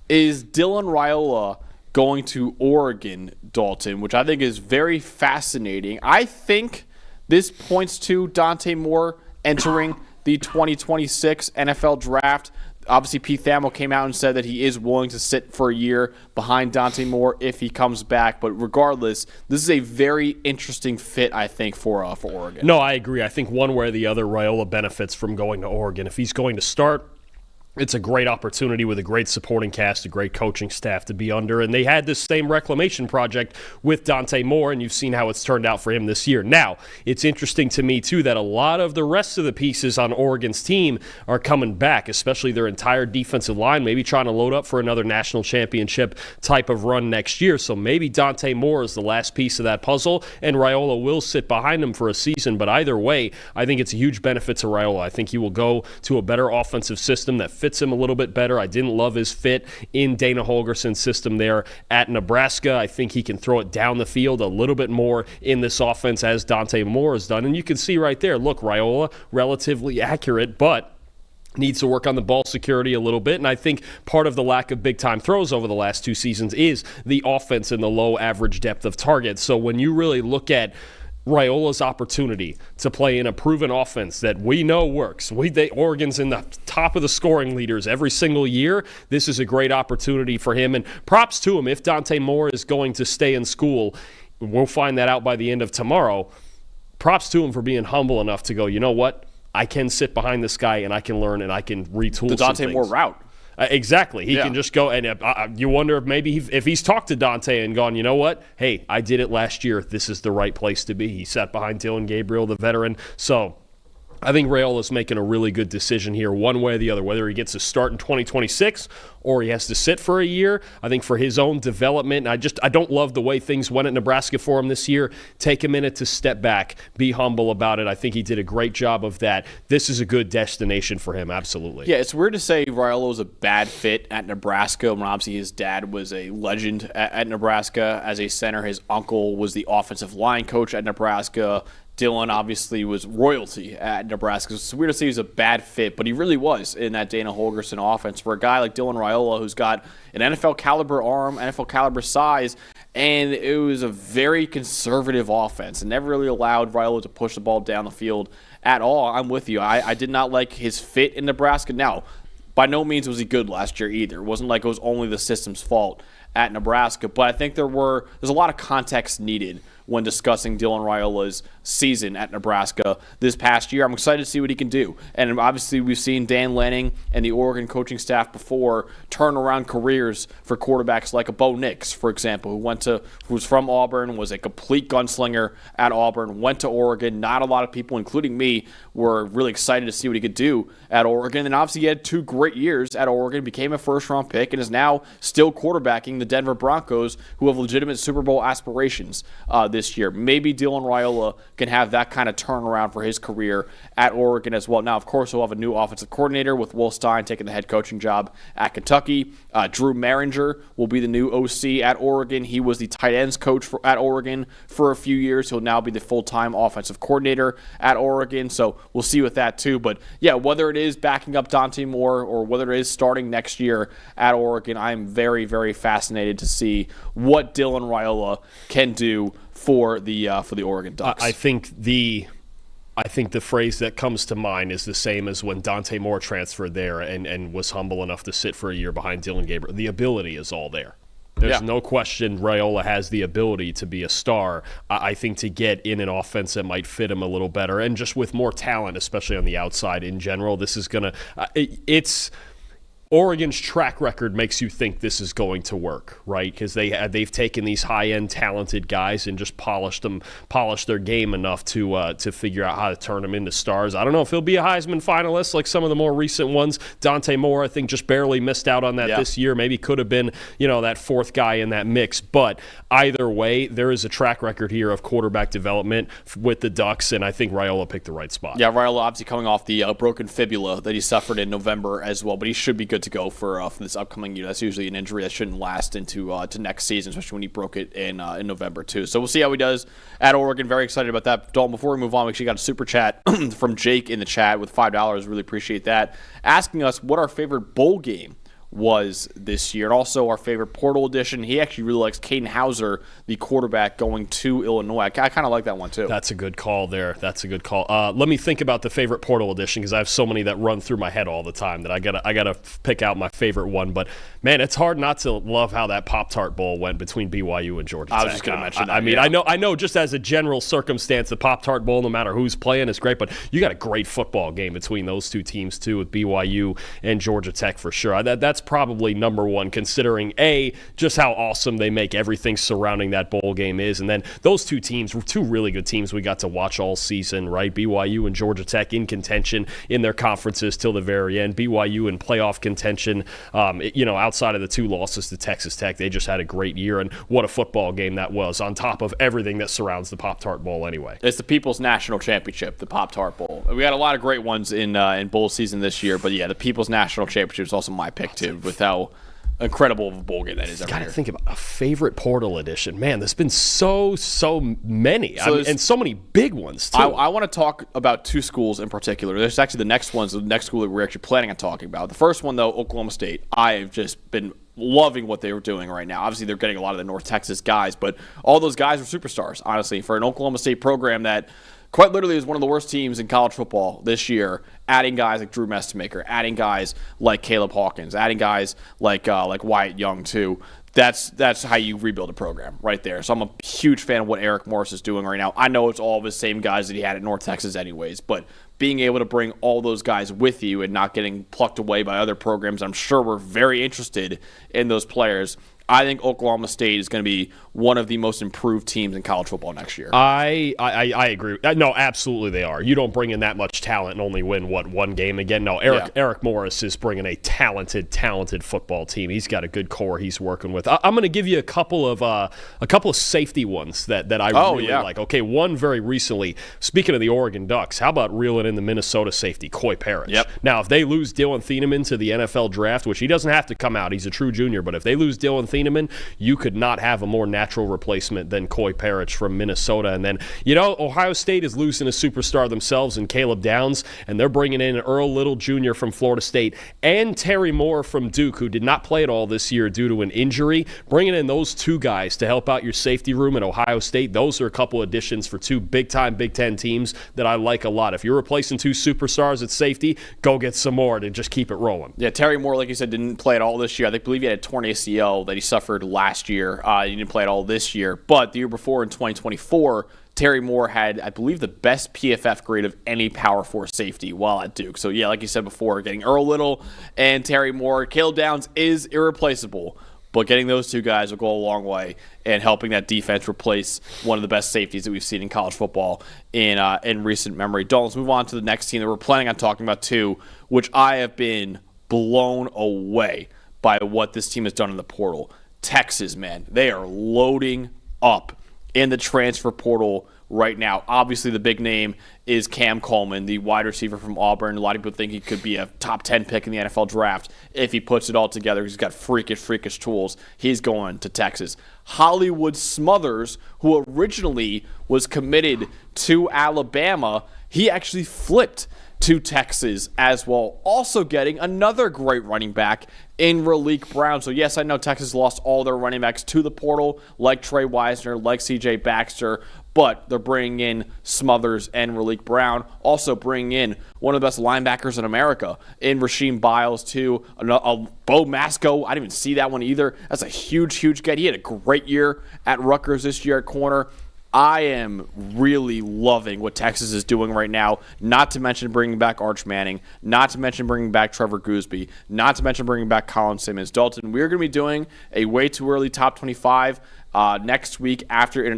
is Dylan Raiola going to Oregon, Dalton, which I think is very fascinating. I think this points to Dante Moore entering the 2026 NFL draft. Obviously, Pete Thamel came out and said that he is willing to sit for a year behind Dante Moore if he comes back. But regardless, this is a very interesting fit, I think, for Oregon. No, I agree. I think one way or the other, Raiola benefits from going to Oregon. If he's going to start, it's a great opportunity with a great supporting cast, a great coaching staff to be under. And they had this same reclamation project with Dante Moore, and you've seen how it's turned out for him this year. Now, it's interesting to me, too, that a lot of the rest of the pieces on Oregon's team are coming back, especially their entire defensive line, maybe trying to load up for another national championship type of run next year. So maybe Dante Moore is the last piece of that puzzle, and Raiola will sit behind him for a season. But either way, I think it's a huge benefit to Raiola. I think he will go to a better offensive system that fits him a little bit better. I didn't love his fit in Dana Holgerson's system there at Nebraska. I think he can throw it down the field a little bit more in this offense as Dante Moore has done. And you can see right there, look, Raiola, relatively accurate, but needs to work on the ball security a little bit. And I think part of the lack of big-time throws over the last 2 seasons is the offense and the low average depth of targets. So when you really look at Raiola's opportunity to play in a proven offense that we know works. Oregon's in the top of the scoring leaders every single year. This is a great opportunity for him, and props to him. If Dante Moore is going to stay in school, we'll find that out by the end of tomorrow. props to him for being humble enough to go, you know what? I can sit behind this guy and I can learn and I can retool the Dante some Moore things. route. Exactly. He can just go, and you wonder if maybe if he's talked to Dante and gone, you know what? Hey, I did it last year. This is the right place to be. He sat behind Dylan Gabriel, the veteran. So I think Raiola's making a really good decision here, one way or the other, whether he gets to start in 2026 or he has to sit for a year. I think for his own development, I don't love the way things went at Nebraska for him this year. Take a minute to step back, be humble about it. I think he did a great job of that. This is a good destination for him, absolutely. Yeah, it's weird to say Raiola was a bad fit at Nebraska when obviously his dad was a legend at Nebraska as a center. His uncle was the offensive line coach at Nebraska. Dylan obviously was royalty at Nebraska. It's weird to say he was a bad fit, but he really was in that Dana Holgorsen offense. For a guy like Dylan Raiola, who's got an NFL caliber arm, NFL caliber size, and it was a very conservative offense and never really allowed Raiola to push the ball down the field at all. I'm with you. I did not like his fit in Nebraska. Now, by no means was he good last year either. It wasn't like it was only the system's fault at Nebraska, but I think there's a lot of context needed when discussing Dylan Raiola's season at Nebraska this past year. I'm excited to see what he can do. And obviously we've seen Dan Lanning and the Oregon coaching staff before turn around careers for quarterbacks like a Bo Nix, for example, who was from Auburn, was a complete gunslinger at Auburn, went to Oregon. Not a lot of people, including me, were really excited to see what he could do at Oregon. And obviously he had 2 great years at Oregon, became a first-round pick, and is now still quarterbacking the Denver Broncos, who have legitimate Super Bowl aspirations this year. Maybe Dylan Raiola can have that kind of turnaround for his career at Oregon as well. Now, of course, we'll have a new offensive coordinator with Will Stein taking the head coaching job at Kentucky. Drew Maringer will be the new OC at Oregon. He was the tight ends coach at Oregon for a few years. He'll now be the full-time offensive coordinator at Oregon, so we'll see with that too. But yeah, whether it is backing up Dante Moore or whether it is starting next year at Oregon, I'm very, very fascinated to see what Dylan Raiola can do for the Oregon Ducks. I think the phrase that comes to mind is the same as when Dante Moore transferred there and was humble enough to sit for a year behind Dylan Gabriel. The ability is all there. There's no question Raiola has the ability to be a star. I think to get in an offense that might fit him a little better and just with more talent, especially on the outside in general, this is going to Oregon's track record makes you think this is going to work, right? Because they've taken these high-end talented guys and just polished their game enough to figure out how to turn them into stars. I don't know if he'll be a Heisman finalist like some of the more recent ones. Dante Moore, I think, just barely missed out on that this year. Maybe could have been, that 4th guy in that mix. But either way, there is a track record here of quarterback development with the Ducks, and I think Raiola picked the right spot. Yeah, Raiola obviously coming off the broken fibula that he suffered in November as well, but he should be good to go for this upcoming year. That's usually an injury that shouldn't last into to next season, especially when he broke it in November too. So we'll see how he does at Oregon. Very excited about that. Dalton, before we move on, we actually got a super chat from Jake in the chat with $5. Really appreciate that. Asking us what our favorite bowl game was this year, and also our favorite portal edition. He actually really likes Caden Hauser, the quarterback, going to Illinois. I kind of like that one too. That's a good call there. That's a good call. Let me think about the favorite portal edition because I have so many that run through my head all the time that I gotta pick out my favorite one. But man, it's hard not to love how that Pop-Tart Bowl went between BYU and Georgia Tech. I was just gonna mention that. I mean, I know just as a general circumstance, the Pop-Tart Bowl, no matter who's playing, is great. But you got a great football game between those two teams too, with BYU and Georgia Tech for sure. That's probably number one, considering just how awesome they make everything surrounding that bowl game is, and then those two teams were 2 really good teams we got to watch all season, right? BYU and Georgia Tech in contention in their conferences till the very end. BYU in playoff contention. Outside of the 2 losses to Texas Tech, they just had a great year, and what a football game that was. On top of everything that surrounds the Pop-Tart Bowl, anyway. It's the People's National Championship, the Pop-Tart Bowl. We had a lot of great ones in bowl season this year, but yeah, the People's National Championship is also my pick too, with how incredible of a bowl game that is every year. Gotta think about a favorite portal edition. Man, there's been so many, and so many big ones too. I want to talk about 2 schools in particular. There's actually the next school that we're actually planning on talking about. The first one, though, Oklahoma State. I've just been loving what they were doing right now. Obviously, they're getting a lot of the North Texas guys, but all those guys are superstars, honestly, for an Oklahoma State program that quite literally is one of the worst teams in college football this year, adding guys like Drew Mestemaker, adding guys like Caleb Hawkins, adding guys like Wyatt Young too. that's how you rebuild a program right there. So I'm a huge fan of what Eric Morris is doing right now. I know it's all of the same guys that he had at North Texas anyways, but being able to bring all those guys with you and not getting plucked away by other programs, I'm sure we're very interested in those players. I think Oklahoma State is going to be one of the most improved teams in college football next year. I agree. No, absolutely they are. You don't bring in that much talent and only win, one game again? No, Eric Morris is bringing a talented football team. He's got a good core he's working with. I'm going to give you a couple of safety ones that I really like. Okay, one very recently, speaking of the Oregon Ducks, how about reeling in the Minnesota safety, Coy Parrish? Yep. Now, if they lose Dylan Thieneman to the NFL draft, which he doesn't have to come out, he's a true junior, but if they lose Dylan Thieneman, you could not have a more natural replacement than Coy Parrish from Minnesota. And then, Ohio State is losing a superstar themselves in Caleb Downs, and they're bringing in Earl Little Jr. from Florida State and Terry Moore from Duke, who did not play at all this year due to an injury. Bringing in those two guys to help out your safety room at Ohio State, those are a couple additions for two big-time Big Ten teams that I like a lot. If you're replacing two superstars at safety, go get some more to just keep it rolling. Yeah, Terry Moore, like you said, didn't play at all this year. I believe he had a torn ACL that he suffered last year. He didn't play at all this year. But the year before, in 2024, Terry Moore had, I believe, the best PFF grade of any Power 4 safety while at Duke. So, yeah, like you said before, getting Earl Little and Terry Moore. Caleb Downs is irreplaceable, but getting those two guys will go a long way in helping that defense replace one of the best safeties that we've seen in college football in recent memory. Dalton, let's move on to the next team that we're planning on talking about too, which I have been blown away by what this team has done in the portal. Texas, man, they are loading up in the transfer portal right now. Obviously, the big name is Cam Coleman, the wide receiver from Auburn. A lot of people think he could be a top 10 pick in the NFL draft if he puts it all together. He's got freakish tools. He's going to Texas. Hollywood Smothers, who originally was committed to Alabama, he actually flipped to Texas as well, also getting another great running back in Raleek Brown. So yes, I know Texas lost all their running backs to the portal, like Trey Wisner, like C.J. Baxter, but they're bringing in Smothers and Raleek Brown, also bringing in one of the best linebackers in America in Rasheem Biles too, a Bo Masco. I didn't even see that one either. That's a huge get. He had a great year at Rutgers this year at corner. I am really loving what Texas is doing right now, not to mention bringing back Arch Manning, not to mention bringing back Trevor Gooseby, not to mention bringing back Colin Simmons. Dalton, we're going to be doing a way too early top 25 next week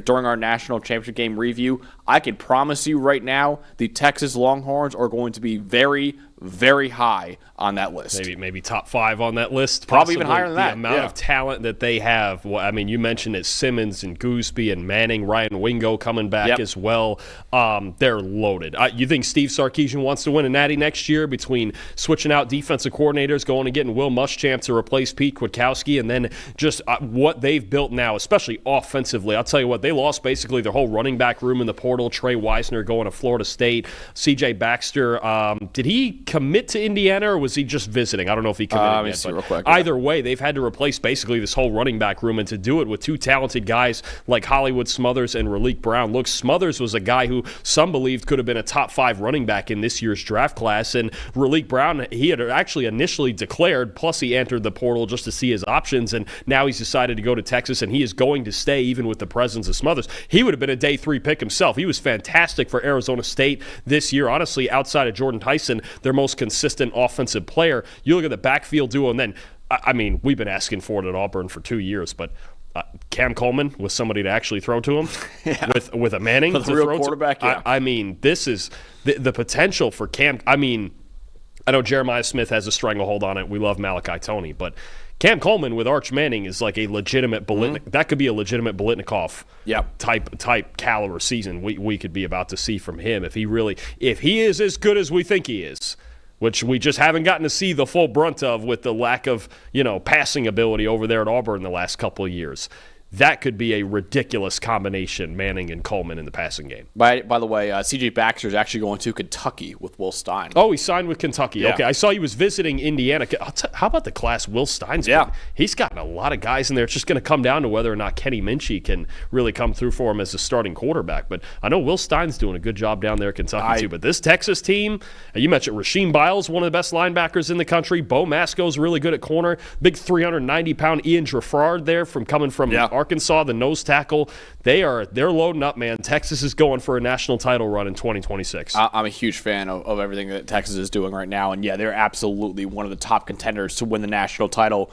during our national championship game review. I can promise you right now the Texas Longhorns are going to be very, very high on that list. Maybe top 5 on that list. Probably even higher than that. The amount of talent that they have. Well, I mean, you mentioned it, Simmons and Gooseby and Manning, Ryan Wingo coming back as well. They're loaded. You think Steve Sarkisian wants to win a Natty next year between switching out defensive coordinators, going and getting Will Muschamp to replace Pete Kwiatkowski, and then just what they've built now, especially offensively. I'll tell you what, they lost basically their whole running back room in the portal. Trey Wisner going to Florida State. C.J. Baxter, did he commit to Indiana or was he just visiting? I don't know if he committed yet. Real quick, either way, they've had to replace basically this whole running back room, and to do it with two talented guys like Hollywood Smothers and Raleek Brown. Look, Smothers was a guy who some believed could have been a top 5 running back in this year's draft class, and Raleek Brown, he had actually initially declared, plus he entered the portal just to see his options, and now he's decided to go to Texas, and he is going to stay even with the presence of Smothers. He would have been a day 3 pick himself. He was fantastic for Arizona State this year. Honestly, outside of Jordan Tyson, their most consistent offensive player. You look at the backfield duo, and then, I mean, we've been asking for it at Auburn for 2 years, but Cam Coleman with somebody to actually throw to him, with a Manning with to a real throw quarterback. to. I mean, this is the potential for Cam. I mean, I know Jeremiah Smith has a stranglehold on it. We love Malachi Toney, but Cam Coleman with Arch Manning is like a legitimate that could be a legitimate Biletnikoff type caliber season we could be about to see from him if he is as good as we think he is, which we just haven't gotten to see the full brunt of with the lack of passing ability over there at Auburn the last couple of years. that could be a ridiculous combination, Manning and Coleman in the passing game. By the way, C.J. Baxter is actually going to Kentucky with Will Stein. Oh, he signed with Kentucky. Yeah. Okay, I saw he was visiting Indiana. How about the class Will Stein's been? He's gotten a lot of guys in there. It's just going to come down to whether or not Kenny Minchie can really come through for him as a starting quarterback. But I know Will Stein's doing a good job down there at Kentucky too. But this Texas team, you mentioned Rasheem Biles, one of the best linebackers in the country. Bo Masco's really good at corner. Big 390-pound Ian Traffard there coming from Arkansas, the nose tackle. They're loading up, man. Texas is going for a national title run in 2026. I'm a huge fan of everything that Texas is doing right now. And, yeah, they're absolutely one of the top contenders to win the national title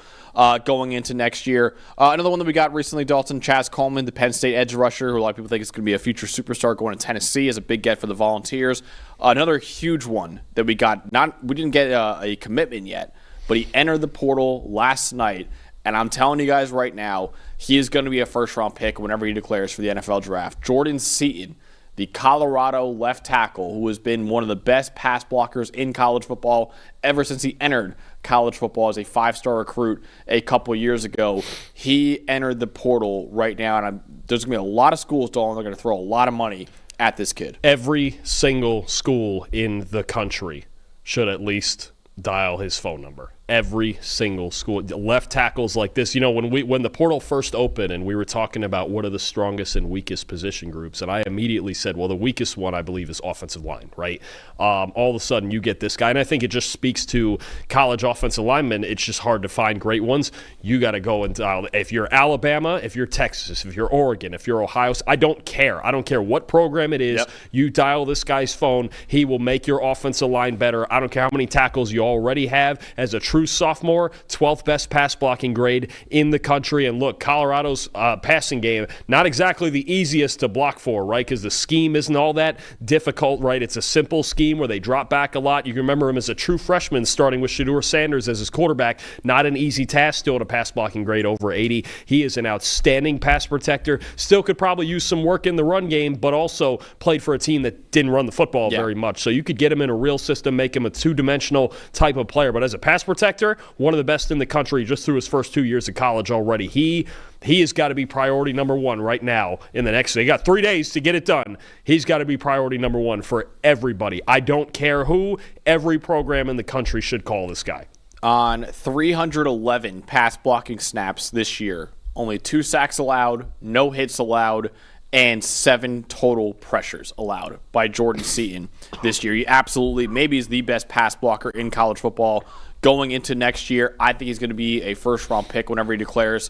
going into next year. Another one that we got recently, Dalton, Chaz Coleman, the Penn State edge rusher, who a lot of people think is going to be a future superstar going to Tennessee as a big get for the Volunteers. Another huge one that we got. We didn't get a commitment yet, but he entered the portal last night. And I'm telling you guys right now, he is going to be a first-round pick whenever he declares for the NFL draft. Jordan Seaton, the Colorado left tackle, who has been one of the best pass blockers in college football ever since he entered college football as a 5-star recruit a couple years ago. He entered the portal right now, and there's going to be a lot of schools, Dalton, they're going to throw a lot of money at this kid. Every single school in the country should at least dial his phone number. Every single school. Left tackles like this, when the portal first opened and we were talking about what are the strongest and weakest position groups, and I immediately said, well, the weakest one I believe is offensive line, right? All of a sudden you get this guy, and I think it just speaks to college offensive linemen. It's just hard to find great ones. You got to go and dial. If you're Alabama, if you're Texas, if you're Oregon, if you're Ohio, I don't care. I don't care what program it is. Yep. You dial this guy's phone, he will make your offensive line better. I don't care how many tackles you already have as a true sophomore, 12th best pass blocking grade in the country. And look, Colorado's passing game, not exactly the easiest to block for, right? Because the scheme isn't all that difficult, right? It's a simple scheme where they drop back a lot. You can remember him as a true freshman starting with Shedeur Sanders as his quarterback. Not an easy task, still at a pass blocking grade over 80. He is an outstanding pass protector. Still could probably use some work in the run game, but also played for a team that didn't run the football very much. So you could get him in a real system, make him a two-dimensional type of player. But as a pass protector, one of the best in the country just through his first 2 years of college already. He has got to be priority number one right now in the next. They got 3 days to get it done. He's got to be priority number one for everybody. I don't care who. Every program in the country should call this guy. On 311 pass blocking snaps this year, only 2 sacks allowed, no hits allowed, and 7 total pressures allowed by Jordan Seaton this year. He absolutely maybe is the best pass blocker in college football going into next year. I think he's going to be a first-round pick whenever he declares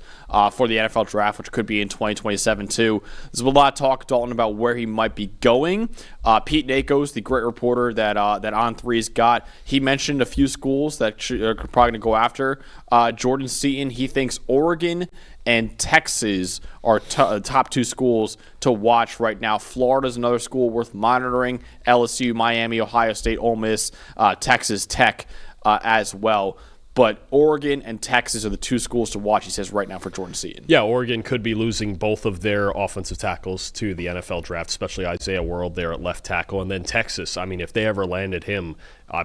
for the NFL draft, which could be in 2027 too. There's a lot of talk, Dalton, about where he might be going. Pete Nakos, the great reporter that On3's got, he mentioned a few schools that are probably going to go after Jordan Seaton. He thinks Oregon and Texas are top 2 schools to watch right now. Florida's another school worth monitoring. LSU, Miami, Ohio State, Ole Miss, Texas Tech as well. But Oregon and Texas are the 2 schools to watch, he says, right now for Jordan Seaton. Yeah, Oregon could be losing both of their offensive tackles to the NFL draft, especially Isaiah World there at left tackle. And then Texas, I mean, if they ever landed him,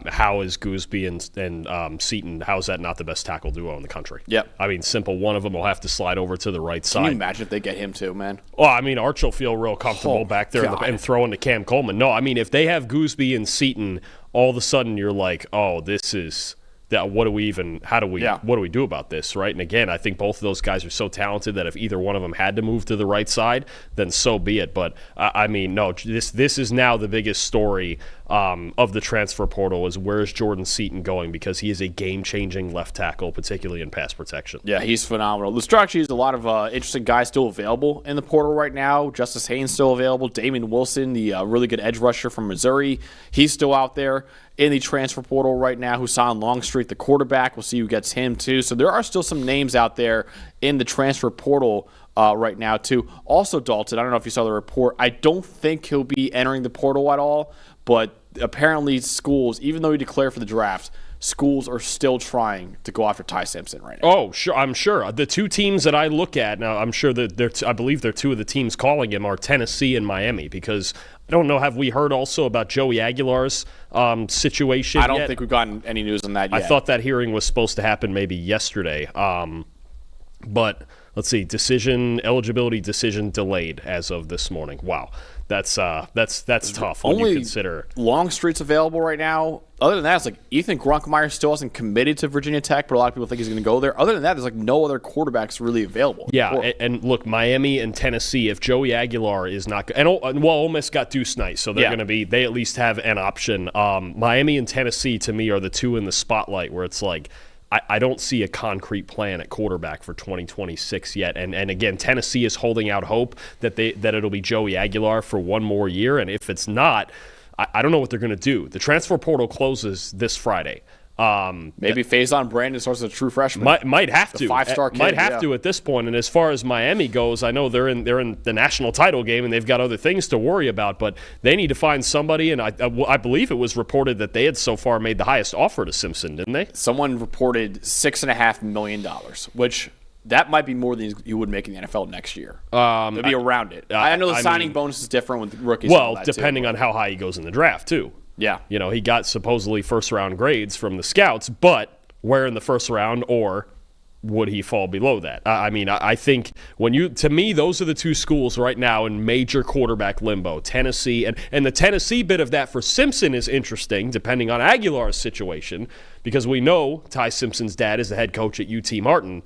how is Gooseby and Seaton, how is that not the best tackle duo in the country? Yep. I mean, simple. One of them will have to slide over to the right side. Can you imagine if they get him too, man? Well, I mean, Arch will feel real comfortable back there and throwing to Cam Coleman. No, I mean, if they have Gooseby and Seaton, all of a sudden you're like, oh, this is... what do we do about this, right? And again, I think both of those guys are so talented that if either one of them had to move to the right side, then so be it. But I mean, no, this is now the biggest story of the transfer portal is where's Jordan Seaton going, because he is a game-changing left tackle, particularly in pass protection. Yeah, he's phenomenal. Lustracci has a lot of interesting guys still available in the portal right now. Justice Haynes still available. Damon Wilson, the really good edge rusher from Missouri, he's still out there in the transfer portal right now. Hassan Longstreet, the quarterback, we'll see who gets him too. So there are still some names out there in the transfer portal right now too. Also, Dalton, I don't know if you saw the report, I don't think he'll be entering the portal at all, but apparently schools, even though he declared for the draft, schools are still trying to go after Ty Simpson right now. Oh, sure, I'm sure. The 2 teams that I look at now, I'm sure that I believe they're 2 of the teams calling him are Tennessee and Miami, because I don't know, have we heard also about Joey Aguilar's situation I don't yet? think we've gotten any news on that yet. I thought that hearing was supposed to happen maybe yesterday. But let's see, eligibility decision delayed as of this morning. Wow. That's tough when you consider. Longstreet's available right now. Other than that, it's like Ethan Grunkemeyer still hasn't committed to Virginia Tech, but a lot of people think he's going to go there. Other than that, there's like no other quarterbacks really available. Yeah, and look, Miami and Tennessee, if Joey Aguilar is not – and Ole Miss got Deuce Knight, so they're going to be – they at least have an option. Miami and Tennessee, to me, are the two in the spotlight where it's like – I don't see a concrete plan at quarterback for 2026 yet. And again, Tennessee is holding out hope that it'll be Joey Aguilar for one more year. And if it's not, I don't know what they're going to do. The transfer portal closes this Friday. Maybe Faison Brandon starts as a true freshman. Might have to. Five-star kid, might have to at this point. And as far as Miami goes, I know they're in the national title game and they've got other things to worry about, but they need to find somebody. And I believe it was reported that they had so far made the highest offer to Simpson, didn't they? Someone reported $6.5 million, which that might be more than you would make in the NFL next year. It'd be around it. I know the signing bonus is different with rookies. Well, depending on how high he goes in the draft, too. Yeah. You know, he got supposedly first-round grades from the scouts, but where in the first round, or would he fall below that? I think to me, those are the two schools right now in major quarterback limbo, Tennessee. And the Tennessee bit of that for Simpson is interesting, depending on Aguilar's situation, because we know Ty Simpson's dad is the head coach at UT Martin.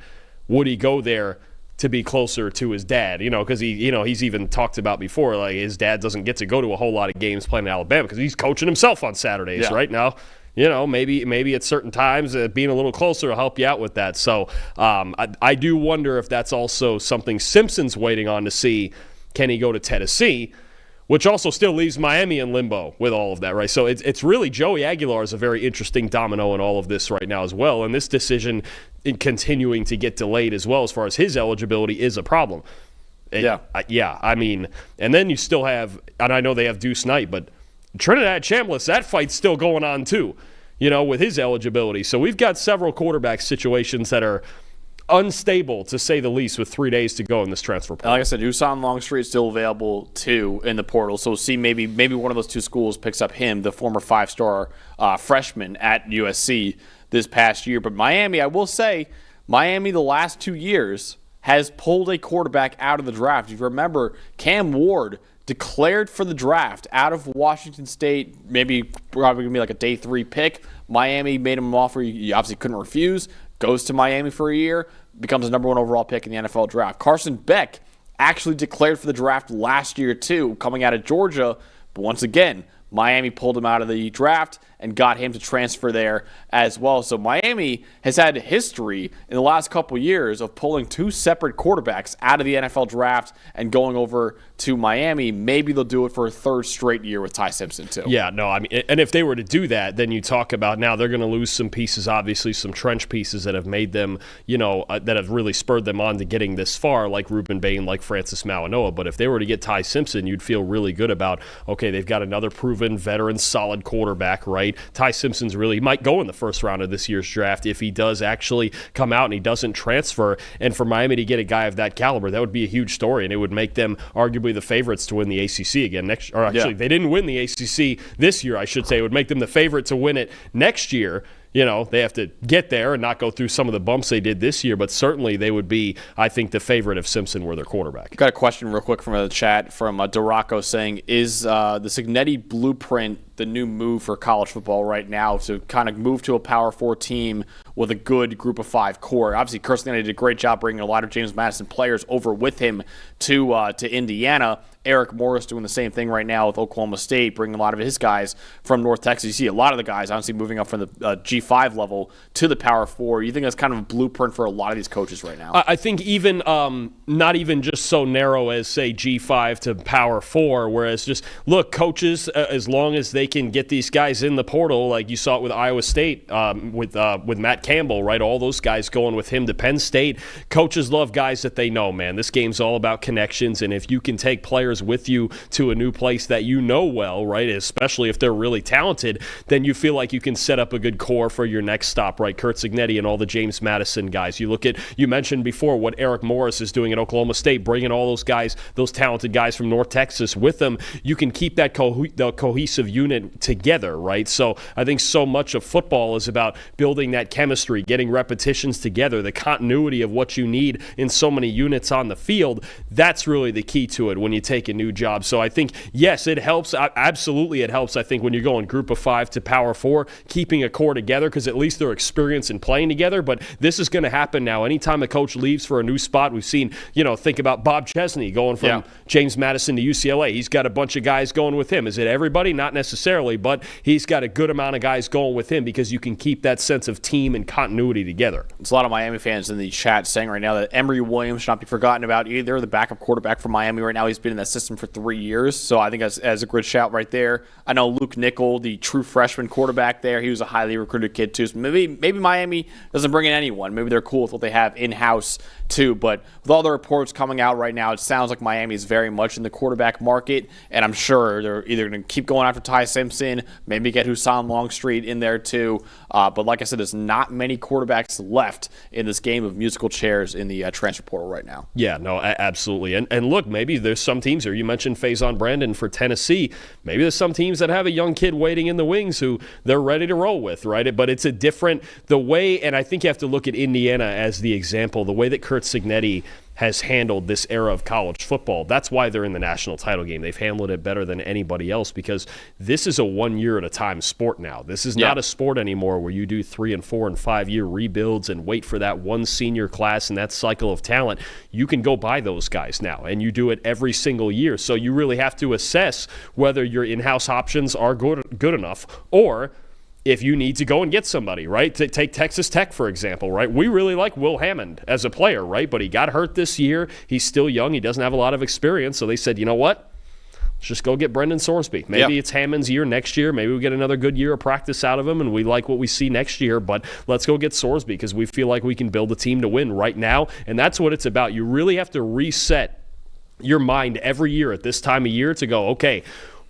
Would he go there to be closer to his dad, because he's even talked about before, like his dad doesn't get to go to a whole lot of games playing in Alabama because he's coaching himself on Saturdays right now. Maybe at certain times being a little closer will help you out with that. So I do wonder if that's also something Simpson's waiting on to see. Can he go to Tennessee? Which also still leaves Miami in limbo with all of that, right? So it's really Joey Aguilar is a very interesting domino in all of this right now as well. And this decision in continuing to get delayed as well as far as his eligibility is a problem. And then you still have, and I know they have Deuce Knight, but Trinidad Chambliss, that fight's still going on too, with his eligibility. So we've got several quarterback situations that are unstable, to say the least, with 3 days to go in this transfer portal. Like I said, Usain Longstreet is still available too in the portal. So see, maybe one of those two schools picks up him, the former 5-star freshman at USC this past year. But Miami, I will say, the last 2 years has pulled a quarterback out of the draft. If you remember, Cam Ward declared for the draft out of Washington State, maybe probably going to be like a day 3 pick. Miami made him an offer he obviously couldn't refuse. Goes to Miami for a year, becomes the number 1 overall pick in the NFL draft. Carson Beck actually declared for the draft last year too, coming out of Georgia. But once again, Miami pulled him out of the draft and got him to transfer there as well. So Miami has had a history in the last couple years of pulling 2 separate quarterbacks out of the NFL draft and going over to Miami. Maybe they'll do it for a 3rd straight year with Ty Simpson too. Yeah, no, and if they were to do that, then you talk about now they're going to lose some pieces, obviously some trench pieces that have made them, that have really spurred them on to getting this far, like Ruben Bain, like Francis Mauanoa. But if they were to get Ty Simpson, you'd feel really good about, okay, they've got another proven veteran, solid quarterback, right? Ty Simpson's he might go in the first round of this year's draft if he does actually come out and he doesn't transfer. And for Miami to get a guy of that caliber, that would be a huge story, and it would make them arguably the favorites to win the ACC again next. Or actually, they didn't win the ACC this year, I should say. It would make them the favorite to win it next year. They have to get there and not go through some of the bumps they did this year, but certainly they would be, I think, the favorite if Simpson were their quarterback. Got a question real quick from the chat from Duraco saying, is the Cignetti blueprint the new move for college football right now to kind of move to a Power 4 team with a good group of 5 core? Obviously, Curt Cignetti did a great job bringing a lot of James Madison players over with him to Indiana. Eric Morris doing the same thing right now with Oklahoma State, bringing a lot of his guys from North Texas. You see a lot of the guys, honestly, moving up from the G5 level to the Power 4. You think that's kind of a blueprint for a lot of these coaches right now? I think even not even just so narrow as, say, G5 to Power 4, whereas just, look, coaches, as long as they can get these guys in the portal, like you saw it with Iowa State with Matt Campbell, right? All those guys going with him to Penn State. Coaches love guys that they know, man. This game's all about connections, and if you can take players with you to a new place that you know well, right, especially if they're really talented, then you feel like you can set up a good core for your next stop, right? Curt Cignetti and all the James Madison guys. You mentioned before what Eric Morris is doing at Oklahoma State, bringing all those guys, those talented guys from North Texas with them. You can keep that the cohesive unit it together, right? So I think so much of football is about building that chemistry, getting repetitions together, the continuity of what you need in so many units on the field. That's really the key to it when you take a new job. So I think, yes, it helps. Absolutely it helps, I think, when you're going group of 5 to power 4, keeping a core together because at least they're experienced in playing together. But this is going to happen now. Anytime a coach leaves for a new spot, we've seen, think about Bob Chesney going from James Madison to UCLA. He's got a bunch of guys going with him. Is it everybody? Not necessarily, but he's got a good amount of guys going with him because you can keep that sense of team and continuity together. There's a lot of Miami fans in the chat saying right now that Emory Williams should not be forgotten about either. The backup quarterback for Miami right now, he's been in that system for 3 years, so I think as a good shout right there. I know Luke Nickel, the true freshman quarterback there, he was a highly recruited kid too. So maybe Miami doesn't bring in anyone. Maybe they're cool with what they have in-house too. But with all the reports coming out right now, it sounds like Miami is very much in the quarterback market, and I'm sure they're either going to keep going after Ty Simpson, maybe get Hussein Longstreet in there too. But like I said, there's not many quarterbacks left in this game of musical chairs in the transfer portal right now. Yeah, no, absolutely. And look, maybe there's some teams here. You mentioned Faison Brandon for Tennessee. Maybe there's some teams that have a young kid waiting in the wings who they're ready to roll with, right? But it's the way, and I think you have to look at Indiana as the example, the way that Kurt Cignetti has handled this era of college football. That's why they're in the national title game. They've handled it better than anybody else because this is a 1 year at a time sport now. This is not a sport anymore where you do 3 and 4 and 5 year rebuilds and wait for that one senior class and that cycle of talent. You can go buy those guys now, and you do it every single year. So you really have to assess whether your in-house options are good enough or if you need to go and get somebody, right? Take Texas Tech, for example, right? We really like Will Hammond as a player, right? But he got hurt this year. He's still young. He doesn't have a lot of experience. So they said, you know what? Let's just go get Brendan Sorsby. Maybe it's Hammond's year next year. Maybe we get another good year of practice out of him, and we like what we see next year. But let's go get Sorsby because we feel like we can build a team to win right now. And that's what it's about. You really have to reset your mind every year at this time of year to go, okay,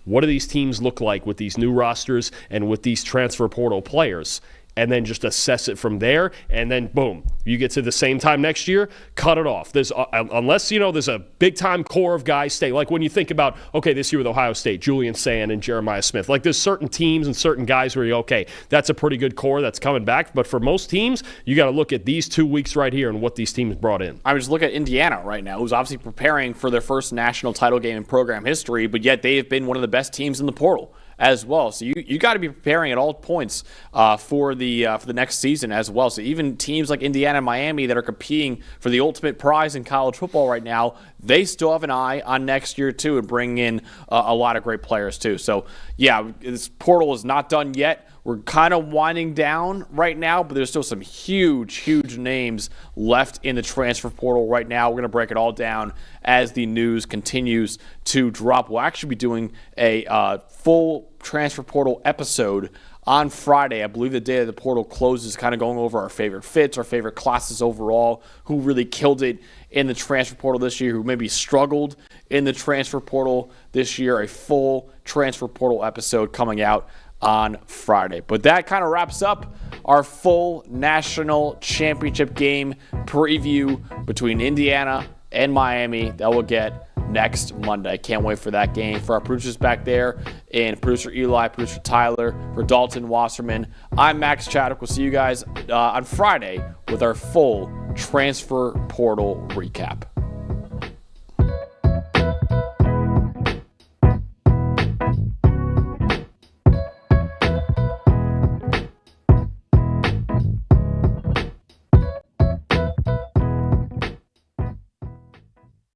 what do these teams look like with these new rosters and with these transfer portal players? And then just assess it from there, and then boom, you get to the same time next year, cut it off. There's unless there's a big time core of guys stay. Like when you think about this year with Ohio State, Julian Sand and Jeremiah Smith. Like there's certain teams and certain guys where that's a pretty good core that's coming back. But for most teams, you got to look at these 2 weeks right here and what these teams brought in. I mean, just look at Indiana right now, who's obviously preparing for their first national title game in program history, but yet they have been one of the best teams in the portal as well. So you got to be preparing at all points for the next season as well. So even teams like Indiana and Miami that are competing for the ultimate prize in college football right now, they still have an eye on next year too and bring in a lot of great players too. So yeah, this portal is not done yet. We're kind of winding down right now, but there's still some huge names left in the transfer portal right now. We're going to break it all down as the news continues to drop. We'll actually be doing a full transfer portal episode on Friday. I believe the day that the portal closes, kind of going over our favorite fits, our favorite classes overall, who really killed it in the transfer portal this year, who maybe struggled in the transfer portal this year. A full transfer portal episode coming out on Friday. But that kind of wraps up our full national championship game preview between Indiana and Miami that we'll get next Monday. Can't wait for that game. For our producers back there, and producer Eli, producer Tyler, for Dalton, Wasserman, I'm Max Chadwick. We'll see you guys on Friday with our full transfer portal recap.